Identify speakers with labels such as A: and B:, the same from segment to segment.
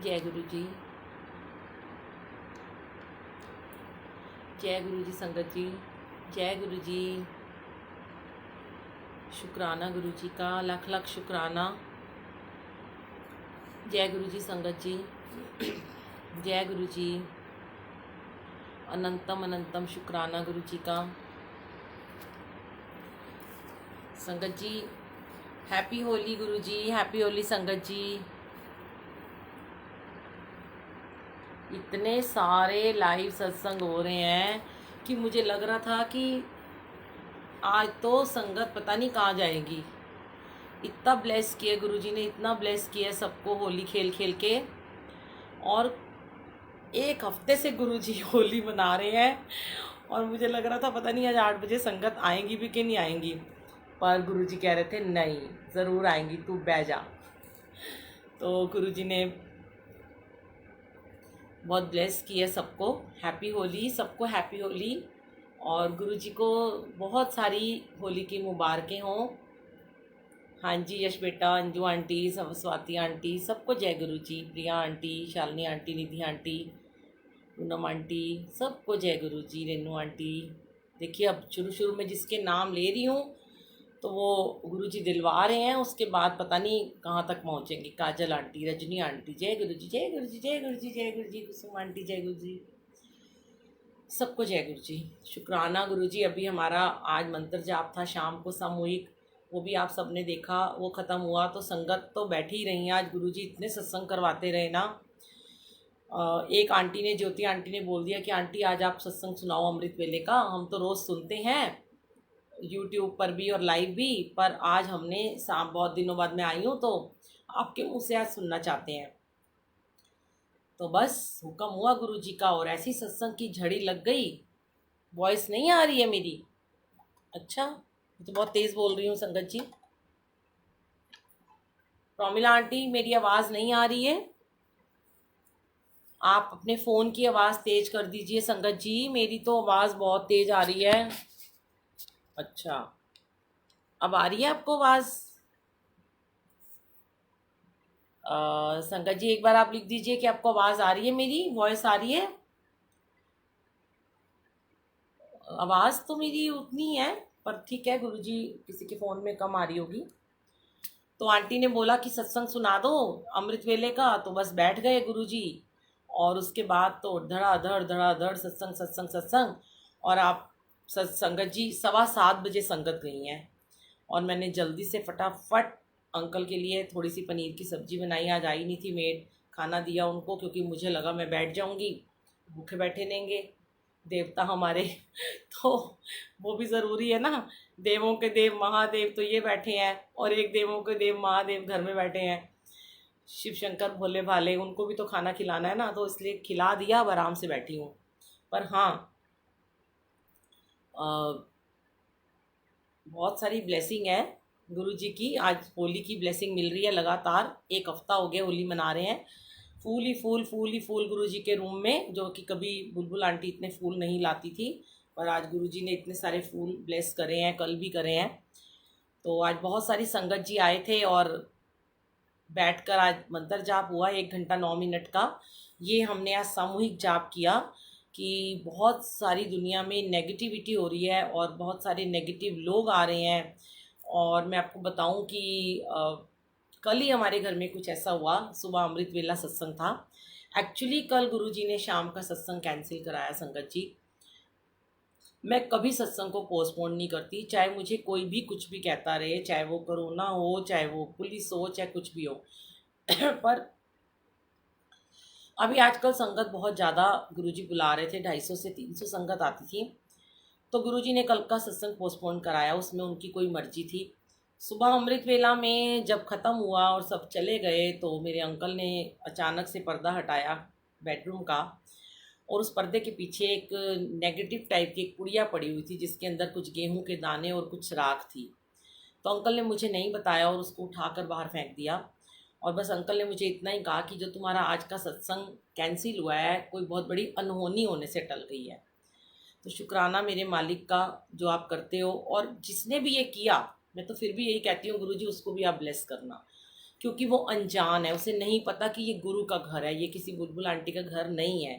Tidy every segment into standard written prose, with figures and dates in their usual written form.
A: जय गुरु जी। जय गुरु जी संगत जी। जय गुरु जी। शुक्राना गुरु जी का, लाख लाख शुक्राना। जय गुरु जी संगत जी। जय गुरु जी। अनंतम अनंतम शुक्राना गुरु जी का। संगत जी हैप्पी होली गुरु जी, हैप्पी होली संगत जी। इतने सारे लाइव सत्संग हो रहे हैं कि मुझे लग रहा था कि आज तो संगत पता नहीं कहाँ जाएगी। इतना ब्लेस किया गुरुजी ने, इतना ब्लेस किया सबको होली खेल खेल के। और एक हफ्ते से गुरुजी होली मना रहे हैं और मुझे लग रहा था पता नहीं आज 8 बजे संगत आएंगी भी कि नहीं आएंगी, पर गुरुजी कह रहे थे नहीं ज़रूर आएंगी, तू बैठ जा। तो गुरुजी ने बहुत ब्लेस किया सबको। हैप्पी होली, सबको हैप्पी होली। और गुरुजी को बहुत सारी होली की मुबारकें हों। हाँ जी, यश बेटा, अंजू आंटी, स्वाति आंटी, सबको जय गुरु जी। प्रिया आंटी, शालिनी आंटी, निधि आंटी, पूनम आंटी, सबको जय गुरु जी। रेनू आंटी। देखिए अब शुरू शुरू में जिसके नाम ले रही हूँ तो वो गुरु जी दिलवा रहे हैं, उसके बाद पता नहीं कहाँ तक पहुँचेंगे। काजल आंटी, रजनी आंटी, जय गुरु जी, जय गुरु जी, जय गुरु जी, जय गुरु जी। कुसुम आंटी, जय गुरु जी। सबको जय गुरु जी। शुक्राना गुरु जी। अभी हमारा आज मंत्र जाप था शाम को सामूहिक, वो भी आप सबने देखा। वो ख़त्म हुआ तो संगत तो बैठी ही रही। आज गुरु जी इतने सत्संग करवाते रहे ना। एक आंटी ने, ज्योति आंटी ने बोल दिया कि आंटी आज आप सत्संग सुनाओ अमृत वेले का, हम तो रोज़ सुनते हैं यूट्यूब पर भी और लाइव भी, पर आज हमने बहुत दिनों बाद मैं आई हूँ तो आपके मुँह से आज सुनना चाहते हैं। तो बस हुक्म हुआ गुरु जी का और ऐसी सत्संग की झड़ी लग गई। वॉइस नहीं आ रही है मेरी? अच्छा, मैं तो बहुत तेज़ बोल रही हूँ संगत जी। प्रोमिला आंटी, मेरी आवाज़ नहीं आ रही है? आप अपने फ़ोन की आवाज़ तेज़ कर दीजिए संगत जी, मेरी तो आवाज़ बहुत तेज़ आ रही है। अच्छा, अब आ रही है आपको आवाज़? संगत जी एक बार आप लिख दीजिए कि आपको आवाज़ आ रही है, मेरी वॉइस आ रही है। आवाज़ तो मेरी उतनी है, पर ठीक है गुरुजी किसी के फ़ोन में कम आ रही होगी। तो आंटी ने बोला कि सत्संग सुना दो अमृत वेले का, तो बस बैठ गए गुरुजी। और उसके बाद तो धड़ाधड़ सत्संग सत्संग सत्संग। और आप संगत जी 7:15 बजे संगत गई हैं और मैंने जल्दी से फटाफट अंकल के लिए थोड़ी सी पनीर की सब्ज़ी बनाई। आज आई नहीं थी मेड, खाना दिया उनको क्योंकि मुझे लगा मैं बैठ जाऊंगी, भूखे बैठे रहेंगे देवता हमारे। तो वो भी ज़रूरी है ना। देवों के देव महादेव तो ये बैठे हैं और एक देवों के देव महादेव घर में बैठे हैं, शिव शंकर भोले भाले, उनको भी तो खाना खिलाना है ना। तो इसलिए खिला दिया, अब आराम से बैठी हूँ। पर हाँ, बहुत सारी ब्लेसिंग है गुरु जी की। आज होली की ब्लेसिंग मिल रही है लगातार, एक हफ्ता हो गया होली मना रहे हैं। फूल ही फूल, फूल ही फूल गुरु जी के रूम में, जो कि कभी बुलबुल आंटी इतने फूल नहीं लाती थी, पर आज गुरु जी ने इतने सारे फूल ब्लेस करे हैं, कल भी करे हैं। तो आज बहुत सारी संगत जी आए थे और बैठकर आज मंत्र जाप हुआ 1 घंटा 9 मिनट का। ये हमने आज सामूहिक जाप किया कि बहुत सारी दुनिया में नेगेटिविटी हो रही है और बहुत सारे नेगेटिव लोग आ रहे हैं। और मैं आपको बताऊं कि कल ही हमारे घर में कुछ ऐसा हुआ। सुबह अमृत वेला सत्संग था। एक्चुअली कल गुरुजी ने शाम का सत्संग कैंसिल कराया संगत जी। मैं कभी सत्संग को पोस्टपोन नहीं करती, चाहे मुझे कोई भी कुछ भी कहता रहे, चाहे वो कोरोना हो, चाहे वो पुलिस हो, चाहे कुछ भी हो। पर अभी आजकल संगत बहुत ज़्यादा गुरुजी बुला रहे थे, 250 से 300 संगत आती थी। तो गुरुजी ने कल का सत्संग पोस्टपोन कराया, उसमें उनकी कोई मर्जी थी। सुबह अमृत वेला में जब ख़त्म हुआ और सब चले गए तो मेरे अंकल ने अचानक से पर्दा हटाया बेडरूम का, और उस पर्दे के पीछे एक नेगेटिव टाइप की एक पुड़िया पड़ी हुई थी जिसके अंदर कुछ गेहूं के दाने और कुछ राख थी। तो अंकल ने मुझे नहीं बताया और उसको उठाकर बाहर फेंक दिया। और बस अंकल ने मुझे इतना ही कहा कि जो तुम्हारा आज का सत्संग कैंसिल हुआ है, कोई बहुत बड़ी अनहोनी होने से टल गई है। तो शुक्राना मेरे मालिक का जो आप करते हो, और जिसने भी ये किया, मैं तो फिर भी यही कहती हूँ गुरुजी उसको भी आप ब्लेस करना, क्योंकि वो अनजान है, उसे नहीं पता कि ये गुरु का घर है, ये किसी बुलबुल आंटी का घर नहीं है।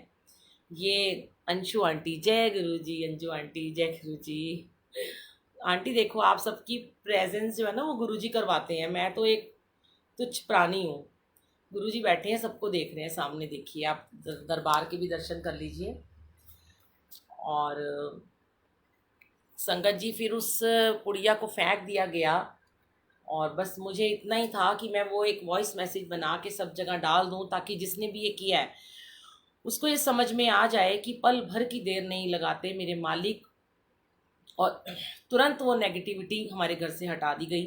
A: ये अंशु आंटी, जय गुरु जी। अंजू आंटी, जय गुरु जी। आंटी देखो, आप सबकी प्रेजेंस जो है ना वो गुरु जी करवाते हैं, मैं तो एक तुच्छ प्राणी हूँ। गुरु जी बैठे हैं, सबको देख रहे हैं सामने, देखिए आप दरबार के भी दर्शन कर लीजिए। और संगत जी, फिर उस पुड़िया को फेंक दिया गया और बस मुझे इतना ही था कि मैं वो एक वॉइस मैसेज बना के सब जगह डाल दूं, ताकि जिसने भी ये किया है उसको ये समझ में आ जाए कि पल भर की देर नहीं लगाते मेरे मालिक, और तुरंत वो नेगेटिविटी हमारे घर से हटा दी गई।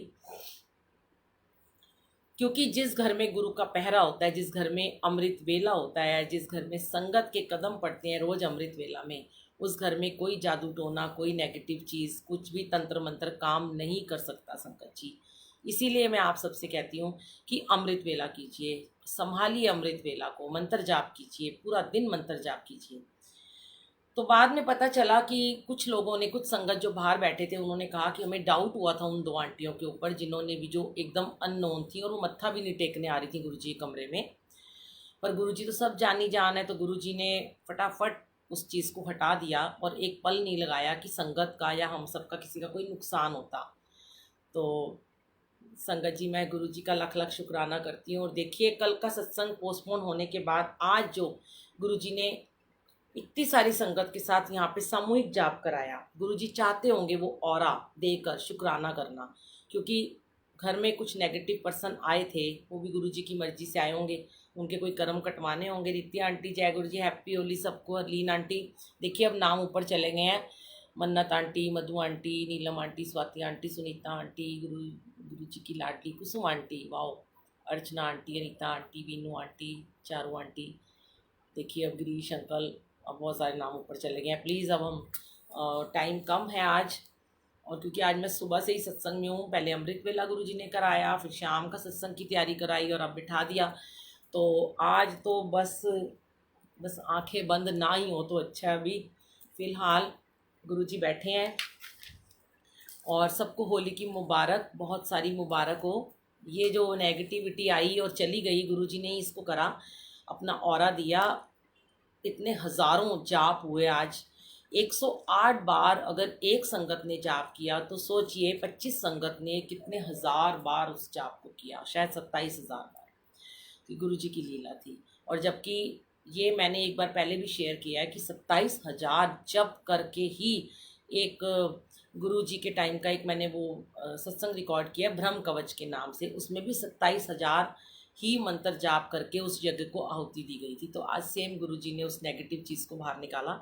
A: क्योंकि जिस घर में गुरु का पहरा होता है, जिस घर में अमृत वेला होता है, जिस घर में संगत के कदम पड़ते हैं रोज अमृत वेला में, उस घर में कोई जादू टोना, कोई नेगेटिव चीज़, कुछ भी तंत्र मंत्र काम नहीं कर सकता संगत जी। इसीलिए मैं आप सबसे कहती हूँ कि अमृत वेला कीजिए, संभालिए अमृत वेला को, मंत्र जाप कीजिए, पूरा दिन मंत्र जाप कीजिए। तो बाद में पता चला कि कुछ लोगों ने, कुछ संगत जो बाहर बैठे थे, उन्होंने कहा कि हमें डाउट हुआ था उन दो आंटियों के ऊपर, जिन्होंने भी, जो एकदम अननोन थी और वो मत्था भी नहीं टेकने आ रही थी गुरुजी के कमरे में। पर गुरुजी तो सब जानी जान है, तो गुरुजी ने फटाफट उस चीज़ को हटा दिया और एक पल नहीं लगाया कि संगत का या हम सब का किसी का कोई नुकसान होता। तो संगत जी, मैं गुरुजी का लख लख शुक्राना करती हूँ। और देखिए, कल का सत्संग पोस्टपोन होने के बाद आज जो गुरुजी ने इतनी सारी संगत के साथ यहाँ पे सामूहिक जाप कराया, गुरुजी चाहते होंगे वो ऑरा देकर शुक्राना करना, क्योंकि घर में कुछ नेगेटिव पर्सन आए थे, वो भी गुरुजी की मर्जी से आए होंगे, उनके कोई कर्म कटवाने होंगे। रित्या आंटी, जय गुरु जी, हैप्पी होली सबको। हरलीन आंटी, देखिए अब नाम ऊपर चले गए हैं, Mannat aunty, Madhu aunty, Neelam aunty, Swati aunty, Sunita aunty, Guru ji की लाडली Kusum aunty, wow, Archana aunty, Anita aunty, Veenu aunty, Charu aunty, देखिए अब गिरीश अंकल, अब बहुत सारे नाम ऊपर चले गए हैं। प्लीज़ अब हम, टाइम कम है आज, और क्योंकि आज मैं सुबह से ही सत्संग में हूँ, पहले अमृत वेला गुरुजी ने कराया, फिर शाम का सत्संग की तैयारी कराई और अब बिठा दिया। तो आज तो बस बस आंखें बंद ना ही हो तो अच्छा है। अभी फ़िलहाल गुरुजी बैठे हैं और सबको होली की मुबारक, बहुत सारी मुबारक हो। ये जो नेगेटिविटी आई और चली गई, गुरुजी ने ही इसको करा, अपना ऑरा दिया। इतने हज़ारों जाप हुए आज, 108 बार अगर एक संगत ने जाप किया तो सोचिए 25 संगत ने कितने हज़ार बार उस जाप को किया, शायद 27,000 बार। तो गुरु जी की लीला थी। और जबकि ये मैंने एक बार पहले भी शेयर किया है कि 27,000 जप करके ही एक गुरु जी के टाइम का एक मैंने वो सत्संग रिकॉर्ड किया ब्रह्म कवच के नाम से, उसमें भी 27,000 ही मंत्र जाप करके उस यज्ञ को आहुति दी गई थी। तो आज सेम गुरुजी ने उस नेगेटिव चीज़ को बाहर निकाला,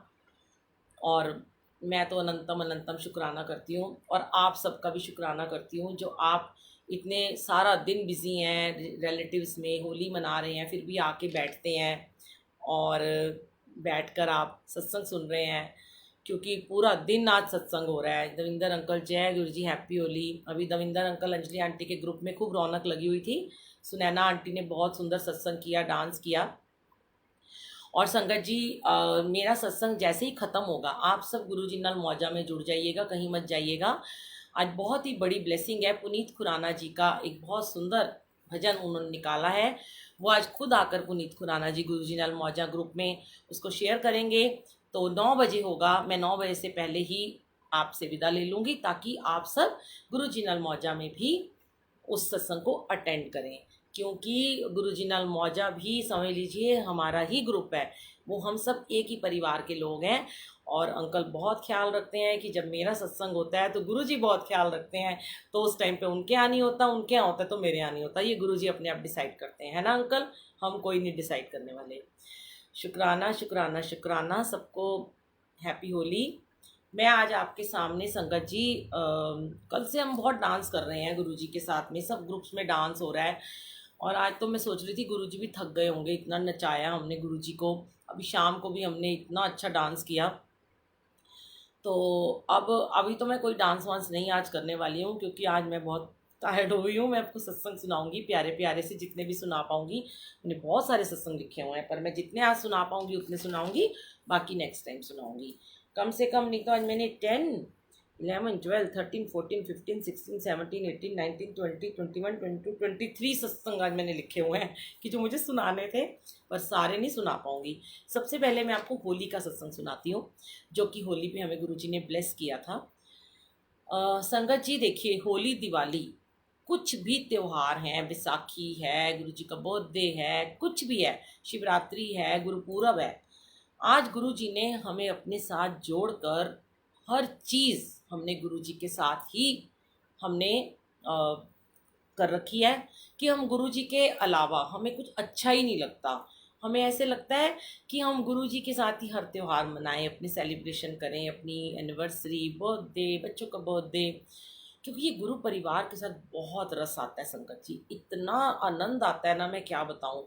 A: और मैं तो अनंतम अनंतम शुक्राना करती हूँ, और आप सबका भी शुक्राना करती हूँ जो आप इतने सारा दिन बिज़ी हैं रिलेटिव्स में, होली मना रहे हैं, फिर भी आके बैठते हैं और बैठकर आप सत्संग सुन रहे हैं, क्योंकि पूरा दिन आज सत्संग हो रहा है। दविंदर अंकल, जय गुरु जी, हैप्पी होली। अभी दविंदर अंकल अंजलि आंटी के ग्रुप में खूब रौनक लगी हुई थी, सुनैना आंटी ने बहुत सुंदर सत्संग किया, डांस किया। और संगत जी, मेरा सत्संग जैसे ही ख़त्म होगा, आप सब गुरुजी नल मौजा में जुड़ जाइएगा, कहीं मत जाइएगा। आज बहुत ही बड़ी ब्लेसिंग है, पुनीत खुराना जी का एक बहुत सुंदर भजन उन्होंने निकाला है, वो आज खुद आकर पुनीत खुराना जी गुरुजी नल मौजा ग्रुप में उसको शेयर करेंगे। तो 9 बजे होगा, मैं 9 बजे से पहले ही आपसे विदा ले लूँगी, ताकि आप सब गुरुजी नल मौजा में भी उस सत्संग को अटेंड करें, क्योंकि गुरुजी नल मौजा भी समझ लीजिए हमारा ही ग्रुप है, वो हम सब एक ही परिवार के लोग हैं। और अंकल बहुत ख्याल रखते हैं कि जब मेरा सत्संग होता है तो गुरुजी बहुत ख्याल रखते हैं, तो उस टाइम पे उनके यहाँ नहीं होता, उनके यहाँ होता है तो मेरे यहाँ नहीं होता, ये गुरुजी अपने आप डिसाइड करते हैं, है ना अंकल, हम कोई नहीं डिसाइड करने वाले। शुक्राना शुक्राना शुक्राना सबको, हैप्पी होली। मैं आज आपके सामने संगत जी, कल से हम बहुत डांस कर रहे हैं गुरुजी के साथ में, सब ग्रुप्स में डांस हो रहा है, और आज तो मैं सोच रही थी गुरुजी भी थक गए होंगे, इतना नचाया हमने गुरुजी को। अभी शाम को भी हमने इतना अच्छा डांस किया। तो अब अभी तो मैं कोई डांस वांस नहीं आज करने वाली हूँ, क्योंकि आज मैं बहुत टायर्ड हो गई हूँ। मैं आपको सत्संग सुनाऊंगी प्यारे प्यारे से, जितने भी सुना पाऊँगी। मैंने बहुत सारे सत्संग लिखे हुए हैं, पर मैं जितने आज सुना पाऊँगी उतने सुनाऊँगी, बाकी नेक्स्ट टाइम सुनाऊँगी। कम से कम नहीं तो आज मैंने 11, 12, 13, 14, 15, 16, 17, 18, 19, 20, 21, 22, 23 सत्संग आज मैंने लिखे हुए हैं कि जो मुझे सुनाने थे, पर सारे नहीं सुना पाऊंगी। सबसे पहले मैं आपको होली का सत्संग सुनाती हूँ, जो कि होली पे हमें गुरुजी ने ब्लेस किया था। संगत जी देखिए, होली दिवाली कुछ भी त्योहार हैं, बैसाखी है, गुरुजी का बर्थडे है, कुछ भी है, शिवरात्रि है, गुरुपूरब है, आज गुरुजी ने हमें अपने साथ जोड़कर हर चीज़ हमने गुरुजी के साथ ही हमने कर रखी है कि हम गुरुजी के अलावा हमें कुछ अच्छा ही नहीं लगता। हमें ऐसे लगता है कि हम गुरुजी के साथ ही हर त्यौहार मनाएं, अपनी सेलिब्रेशन करें, अपनी एनिवर्सरी, बर्थडे, बच्चों का बर्थडे, क्योंकि ये गुरु परिवार के साथ बहुत रस आता है संगत जी, इतना आनंद आता है ना, मैं क्या बताऊं।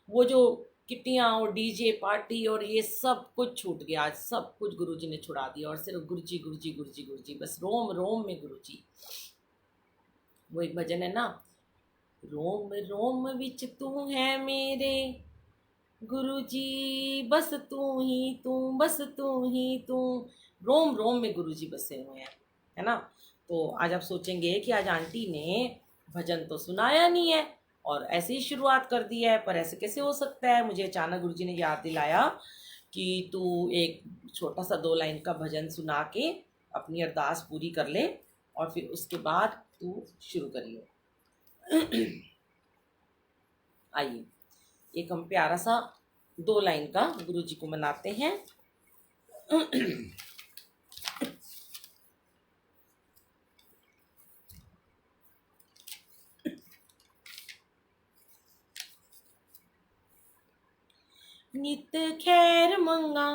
A: वो जो किट्टियाँ और डीजे पार्टी और ये सब कुछ छूट गया, आज सब कुछ गुरुजी ने छुड़ा दिया और सिर्फ गुरुजी गुरुजी गुरुजी गुरुजी, बस रोम रोम में गुरुजी। वो एक भजन है ना, रोम रोम विच तू है मेरे गुरुजी, बस तू ही तू, बस तू ही तू, रोम रोम में गुरुजी बसे हुए हैं, है ना। तो आज आप सोचेंगे कि आज आंटी ने भजन तो सुनाया नहीं है और ऐसे ही शुरुआत कर दी है, पर ऐसे कैसे हो सकता है। मुझे अचानक गुरुजी ने याद दिलाया कि तू एक छोटा सा 2 लाइन का भजन सुना के अपनी अरदास पूरी कर ले और फिर उसके बाद तू शुरू करियो। आइए एक हम प्यारा सा 2 लाइन का गुरुजी को मनाते हैं। नित खैर मंगा,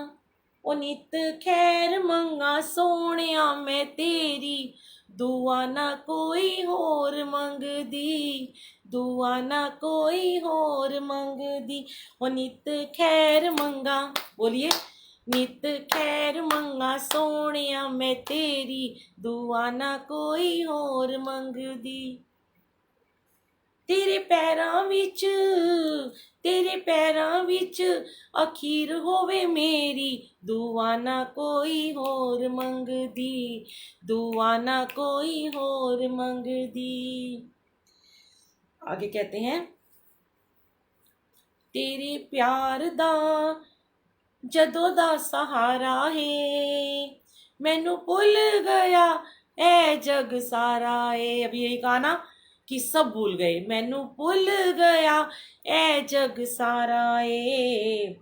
A: ओ नित खैर मंगा सोनिया मैं तेरी, दुआ ना कोई होर मंगदी, दुआ ना कोई होर मंगदी। ओ नित खैर मंगा, बोलिए, नित खैर मंगा सोनिया मैं तेरी, दुआ ना कोई होर मंगदी। तेरे पैरां विच, तेरे पैरां विच अखीर होवे मेरी, दुआ ना कोई होर मंगदी, दुआ ना कोई होर मंगदी। आगे कहते हैं, तेरे प्यार दा जदों दा सहारा है, मैनू भुल गया ऐ जग सारा है। अभी यही कहा ना कि सब भूल गए, मैनू भुल गया ऐ जग सारा है।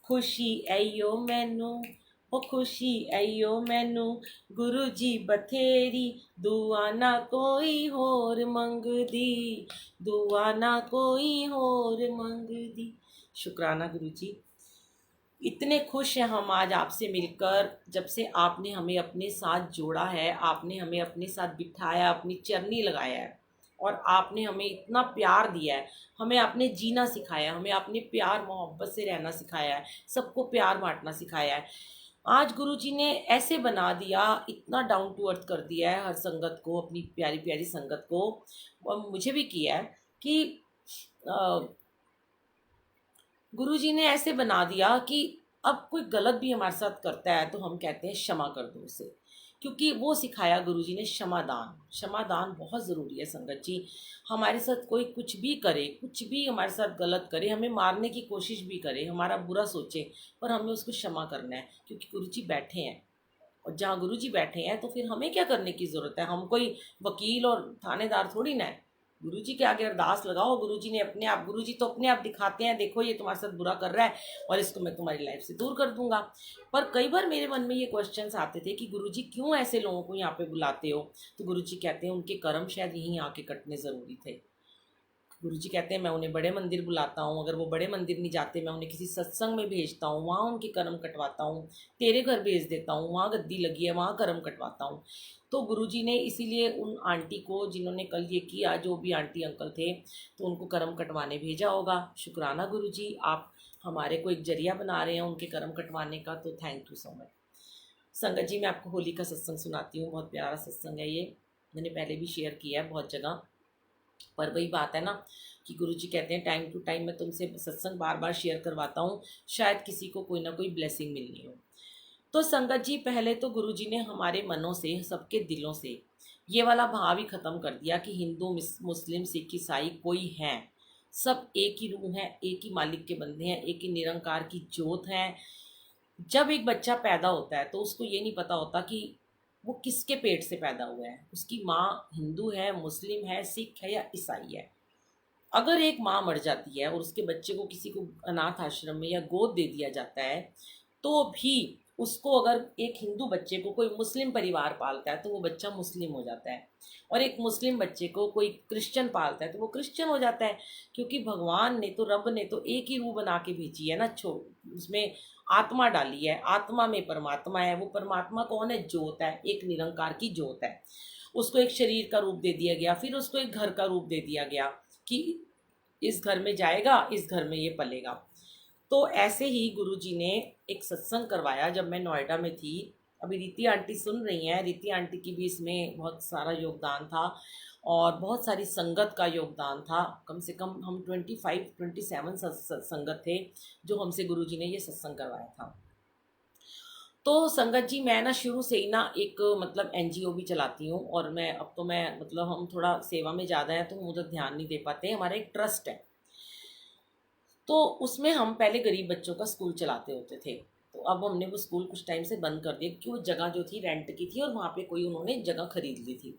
A: खुशी आइयो मैनू, ओ खुशी आइयो मैनू, गुरु जी बथेरी, दुआ ना कोई होर मंगदी, दुआ ना कोई होर मंगदी। शुक्राना गुरु जी, इतने खुश हैं हम आज आपसे मिलकर, जब से आपने हमें अपने साथ जोड़ा है, आपने हमें अपने साथ बिठाया, अपनी चरनी लगाया है और आपने हमें इतना प्यार दिया है, हमें आपने जीना सिखाया, हमें आपने प्यार मोहब्बत से रहना सिखाया है, सबको प्यार बांटना सिखाया है। आज गुरुजी ने ऐसे बना दिया, इतना डाउन टू अर्थ कर दिया है हर संगत को, अपनी प्यारी प्यारी संगत को, और मुझे भी किया है कि गुरुजी ने ऐसे बना दिया कि अब कोई गलत भी हमारे साथ करता है तो हम कहते हैं क्षमा कर दो उसे, क्योंकि वो सिखाया गुरुजी ने क्षमादान। क्षमादान बहुत ज़रूरी है संगत जी। हमारे साथ कोई कुछ भी करे, कुछ भी हमारे साथ गलत करे, हमें मारने की कोशिश भी करे, हमारा बुरा सोचे, पर हमें उसको क्षमा करना है, क्योंकि गुरुजी बैठे हैं। और जहाँ गुरुजी बैठे हैं तो फिर हमें क्या करने की ज़रूरत है, हम कोई वकील और थानेदार थोड़ी ना है। गुरुजी के आगे अरदास लगाओ, गुरुजी ने अपने आप, गुरुजी तो अपने आप दिखाते हैं, देखो ये तुम्हारे साथ बुरा कर रहा है और इसको मैं तुम्हारी लाइफ से दूर कर दूंगा। पर कई बार मेरे मन में ये क्वेश्चंस आते थे कि गुरुजी क्यों ऐसे लोगों को यहाँ पे बुलाते हो। तो गुरुजी कहते हैं उनके कर्म शायद यहीं आके कटने ज़रूरी थे। गुरुजी कहते हैं मैं उन्हें बड़े मंदिर बुलाता हूँ, अगर वो बड़े मंदिर नहीं जाते मैं उन्हें किसी सत्संग में भेजता हूँ, वहाँ उनके कर्म कटवाता हूँ, तेरे घर भेज देता हूँ, वहाँ गद्दी लगी है वहाँ कर्म कटवाता हूँ। तो गुरुजी ने इसीलिए उन आंटी को जिन्होंने कल ये किया, जो भी आंटी अंकल थे, तो उनको कर्म कटवाने भेजा होगा। शुक्राना गुरुजी, आप हमारे को एक जरिया बना रहे हैं उनके कर्म कटवाने का, तो थैंक यू सो मच। संगत जी मैं आपको होली का सत्संग सुनाती हूँ, बहुत प्यारा सत्संग है ये, मैंने पहले भी शेयर किया है बहुत जगह। पर वही बात है ना कि गुरुजी कहते हैं टाइम टू टाइम मैं तुमसे सत्संग बार बार शेयर करवाता हूँ, शायद किसी को कोई ना कोई ब्लेसिंग मिलनी हो। तो संगत जी, पहले तो गुरुजी ने हमारे मनों से, सबके दिलों से ये वाला भाव ही ख़त्म कर दिया कि हिंदू, मुस्लिम, सिख, ईसाई कोई हैं, सब एक ही रूह हैं, एक ही मालिक के बंदे हैं, एक ही निरंकार की जोत हैं। जब एक बच्चा पैदा होता है तो उसको ये नहीं पता होता कि वो किसके पेट से पैदा हुआ है, उसकी माँ हिंदू है, मुस्लिम है, सिख है या ईसाई है। अगर एक माँ मर जाती है और उसके बच्चे को किसी को अनाथ आश्रम में या गोद दे दिया जाता है, तो भी उसको, अगर एक हिंदू बच्चे को कोई मुस्लिम परिवार पालता है तो वो बच्चा मुस्लिम हो जाता है, और एक मुस्लिम बच्चे को कोई क्रिश्चियन पालता है तो वो क्रिश्चियन हो जाता है। क्योंकि भगवान ने तो, रब ने तो एक ही रूह बना के भेजी है ना, उसमें आत्मा डाली है, आत्मा में परमात्मा है। वो परमात्मा कौन है? जोत है, एक निरंकार की जोत है। उसको एक शरीर का रूप दे दिया गया, फिर उसको एक घर का रूप दे दिया गया कि इस घर में जाएगा, इस घर में ये पलेगा। तो ऐसे ही गुरुजी ने एक सत्संग करवाया जब मैं नोएडा में थी। अभी रीति आंटी सुन रही हैं, रीति आंटी की भी इसमें बहुत सारा योगदान था और बहुत सारी संगत का योगदान था। कम से कम हम 25-27 संगत थे जो हमसे गुरुजी ने ये सत्संग करवाया था। तो संगत जी, मैं ना शुरू से ही ना एक मतलब एनजीओ भी चलाती हूँ, और मैं अब तो मैं मतलब हम थोड़ा सेवा में ज़्यादा हैं तो हम उधर ध्यान नहीं दे पाते। हमारा एक ट्रस्ट है, तो उसमें हम पहले गरीब बच्चों का स्कूल चलाते होते थे। तो अब हमने वो स्कूल कुछ टाइम से बंद कर दिया क्योंकि वो जगह जो थी रेंट की थी और वहाँ पे कोई उन्होंने जगह खरीद ली थी।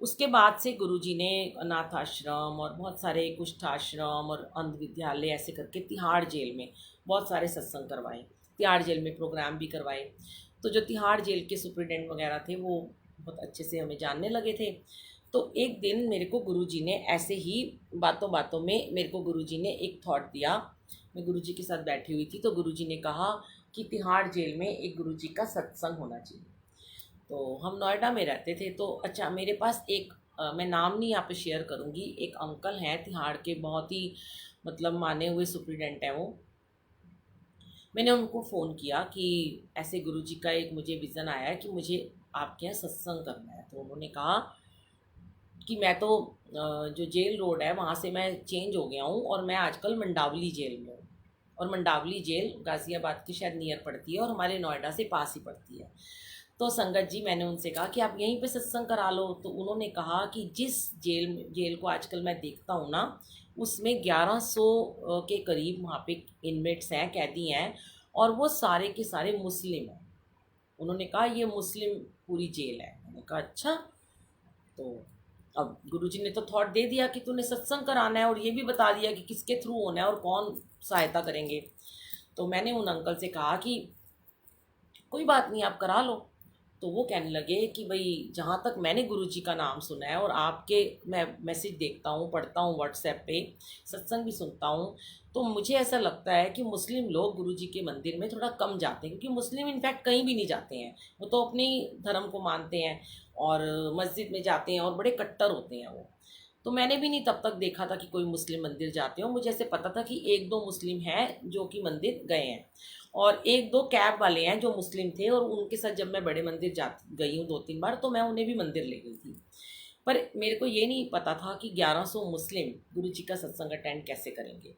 A: उसके बाद से गुरुजी ने अनाथ आश्रम और बहुत सारे कुष्ठ आश्रम और अंध विद्यालय ऐसे करके तिहाड़ जेल में बहुत सारे सत्संग करवाए, तिहाड़ जेल में प्रोग्राम भी करवाए। तो जो तिहाड़ जेल के सुप्रिटेंडेंट वगैरह थे वो बहुत अच्छे से हमें जानने लगे थे। तो एक दिन मेरे को गुरुजी ने ऐसे ही बातों बातों में मेरे को गुरुजी ने एक थॉट दिया। मैं गुरुजी के साथ बैठी हुई थी तो गुरुजी ने कहा कि तिहाड़ जेल में एक गुरुजी का सत्संग होना चाहिए। तो हम नोएडा में रहते थे, तो अच्छा मेरे पास एक मैं नाम नहीं यहाँ पे शेयर करूँगी, एक अंकल हैं तिहाड़ के, बहुत ही मतलब माने हुए सुप्रिटेंडेंट हैं वो। मैंने उनको फ़ोन किया कि ऐसे गुरुजी का एक मुझे विज़न आया है कि मुझे आपके यहाँ सत्संग करना है। तो उन्होंने कहा कि मैं तो जो जेल रोड है वहाँ से मैं चेंज हो गया हूँ और मैं आजकल मंडावली जेल में हूँ, और मंडावली जेल गाज़ियाबाद की शायद नियर पड़ती है और हमारे नोएडा से पास ही पड़ती है। तो संगत जी, मैंने उनसे कहा कि आप यहीं पे सत्संग करा लो। तो उन्होंने कहा कि जिस जेल को आजकल मैं देखता हूँ ना, उसमें 1100 के करीब वहाँ पे इनमेट्स हैं, कैदी हैं, और वो सारे के सारे मुस्लिम हैं। उन्होंने कहा ये मुस्लिम पूरी जेल है। मैंने कहा अच्छा। तो अब गुरुजी ने तो थॉट दे दिया कि तूने सत्संग कराना है और ये भी बता दिया कि किसके थ्रू होना है और कौन सहायता करेंगे। तो मैंने उन अंकल से कहा कि कोई बात नहीं, आप करा लो। तो वो कहने लगे कि भाई जहाँ तक मैंने गुरुजी का नाम सुना है और आपके मैं मैसेज देखता हूँ, पढ़ता हूँ व्हाट्सएप पे, सत्संग भी सुनता हूँ, तो मुझे ऐसा लगता है कि मुस्लिम लोग गुरुजी के मंदिर में थोड़ा कम जाते हैं, क्योंकि मुस्लिम इनफैक्ट कहीं भी नहीं जाते हैं, वो तो अपने ही धर्म को मानते हैं और मस्जिद में जाते हैं और बड़े कट्टर होते हैं वो। तो मैंने भी नहीं तब तक देखा था कि कोई मुस्लिम मंदिर जाते हो। मुझे ऐसे पता था कि एक दो मुस्लिम हैं जो कि मंदिर गए हैं, और एक दो कैब वाले हैं जो मुस्लिम थे, और उनके साथ जब मैं बड़े मंदिर जा गई हूँ 2-3 बार तो मैं उन्हें भी मंदिर ले गई थी। पर मेरे को ये नहीं पता था कि 1100 मुस्लिम गुरुजी का सत्संग अटेंड कैसे करेंगे।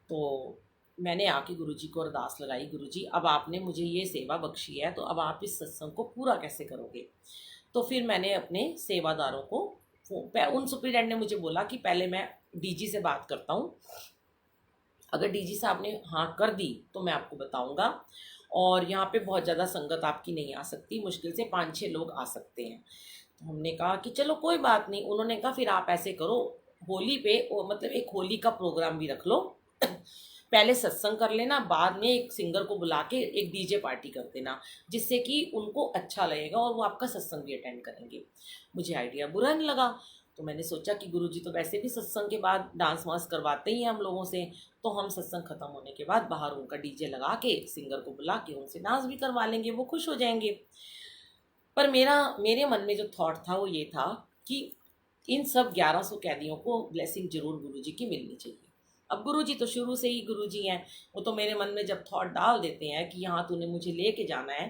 A: तो मैंने आके गुरुजी को अरदास लगाई, गुरुजी अब आपने मुझे ये सेवा बख्शी है तो अब आप इस सत्संग को पूरा कैसे करोगे। तो फिर मैंने अपने सेवादारों को उन सुप्रीडेंट ने मुझे बोला कि पहले मैं डीजी से बात करता हूँ, अगर डीजी साहब ने हाँ कर दी तो मैं आपको बताऊंगा, और यहाँ पे बहुत ज़्यादा संगत आपकी नहीं आ सकती, मुश्किल से 5-6 लोग आ सकते हैं। तो हमने कहा कि चलो कोई बात नहीं। उन्होंने कहा फिर आप ऐसे करो, होली पे मतलब एक होली का प्रोग्राम भी रख लो, पहले सत्संग कर लेना, बाद में एक सिंगर को बुला के एक डीजे पार्टी कर देना, जिससे कि उनको अच्छा लगेगा और वो आपका सत्संग भी अटेंड करेंगे। मुझे आइडिया बुरा नहीं लगा। तो मैंने सोचा कि गुरुजी तो वैसे भी सत्संग के बाद डांस वांस करवाते ही हैं हम लोगों से, तो हम सत्संग खत्म होने के बाद बाहर उनका डीजे लगा के सिंगर को बुला के उनसे डांस भी करवा लेंगे, वो खुश हो जाएंगे। पर मेरे मन में जो थॉट था वो ये था कि इन सब 1100 कैदियों को ब्लेसिंग जरूर गुरुजी की मिलनी चाहिए। अब गुरुजी तो शुरू से ही गुरुजी हैं, वो तो मेरे मन में जब थॉट डाल देते हैं कि यहाँ तूने मुझे लेके जाना है,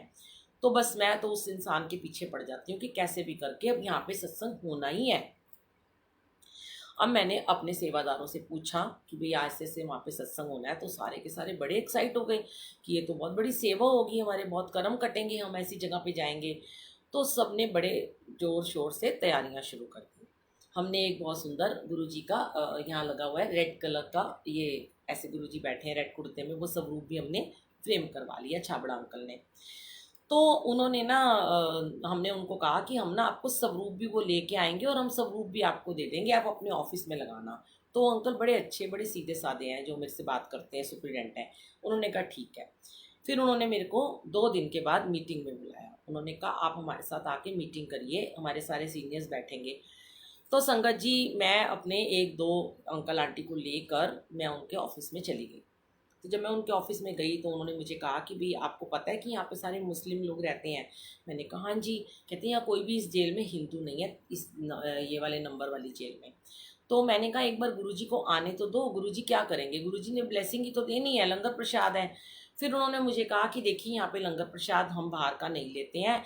A: तो बस मैं तो उस इंसान के पीछे पड़ जाती हूँ कि कैसे भी करके अब यहाँ पे सत्संग होना ही है। अब मैंने अपने सेवादारों से पूछा कि भई आज से वहाँ पे सत्संग होना है, तो सारे के सारे बड़े एक्साइट हो गए कि ये तो बहुत बड़ी सेवा होगी, हमारे बहुत कर्म कटेंगे, हम ऐसी जगह पे जाएंगे। तो सबने बड़े ज़ोर शोर से तैयारियां शुरू कर दी। हमने एक बहुत सुंदर गुरुजी का यहाँ लगा हुआ है रेड कलर का, ये ऐसे गुरुजी बैठे हैं रेड कुर्ते में, वो स्वरूप भी हमने फ्रेम करवा लिया छाबड़ा अंकल ने। तो उन्होंने ना हमने उनको कहा कि हम ना आपको स्वरूप भी वो लेके आएंगे और हम स्वरूप भी आपको दे देंगे, आप अपने ऑफिस में लगाना। तो अंकल बड़े अच्छे बड़े सीधे साधे हैं, जो मेरे से बात करते हैं, सुप्रीडेंट हैं। उन्होंने कहा ठीक है। फिर उन्होंने मेरे को 2 दिन के बाद मीटिंग में बुलाया। उन्होंने कहा आप हमारे साथ आके मीटिंग करिए, हमारे सारे सीनियर्स बैठेंगे। तो संगत जी मैं अपने 1-2 अंकल आंटी को लेकर मैं उनके ऑफिस में चली गई। तो जब मैं उनके ऑफिस में गई तो उन्होंने मुझे कहा कि भाई आपको पता है कि यहाँ पे सारे मुस्लिम लोग रहते हैं। मैंने कहा हाँ जी। कहते हैं यहाँ कोई भी इस जेल में हिंदू नहीं है, इस ये वाले नंबर वाली जेल में। तो मैंने कहा एक बार गुरुजी को आने तो दो, गुरुजी क्या करेंगे, गुरुजी ने ब्लेसिंग ही तो देनी है, लंगर प्रसाद है। फिर उन्होंने मुझे कहा कि देखिए यहाँ पे लंगर प्रसाद हम बाहर का नहीं लेते हैं,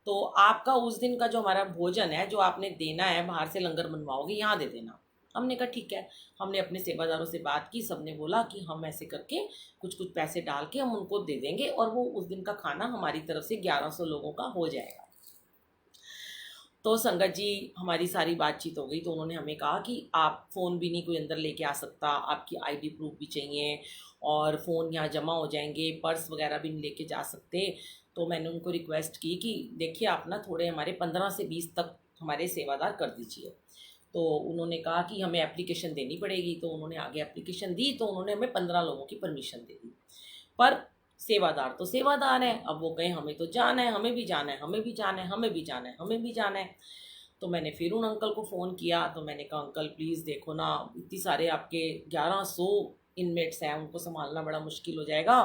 A: तो आपका उस दिन का जो हमारा भोजन है जो आपने देना है, बाहर से लंगर बनवाओगे यहाँ दे देना। हमने कहा ठीक है। हमने अपने सेवादारों से बात की, सबने बोला कि हम ऐसे करके कुछ कुछ पैसे डाल के हम उनको दे देंगे और वो उस दिन का खाना हमारी तरफ से 1100 लोगों का हो जाएगा। तो संगत जी हमारी सारी बातचीत हो गई। तो उन्होंने हमें कहा कि आप फ़ोन भी नहीं कोई अंदर लेके आ सकता, आपकी आईडी प्रूफ भी चाहिए और फ़ोन यहाँ जमा हो जाएंगे, पर्स वगैरह भी नहीं लेके जा सकते। तो मैंने उनको रिक्वेस्ट की कि देखिए आप ना थोड़े हमारे 15 से 20 तक हमारे सेवादार कर दीजिए। तो उन्होंने कहा कि हमें एप्लीकेशन देनी पड़ेगी। तो उन्होंने आगे एप्लीकेशन दी, तो उन्होंने हमें 15 लोगों की परमिशन दे दी। पर सेवादार तो सेवादार है, अब वो कहें हमें तो जाना है, हमें भी जाना है, हमें भी जाना है, हमें भी जाना है, हमें भी जाना है। तो मैंने फिर उन अंकल को फ़ोन किया। तो मैंने कहा अंकल प्लीज़ देखो ना, इतनी सारे आपके 1100 इनमेट्स हैं, उनको संभालना बड़ा मुश्किल हो जाएगा।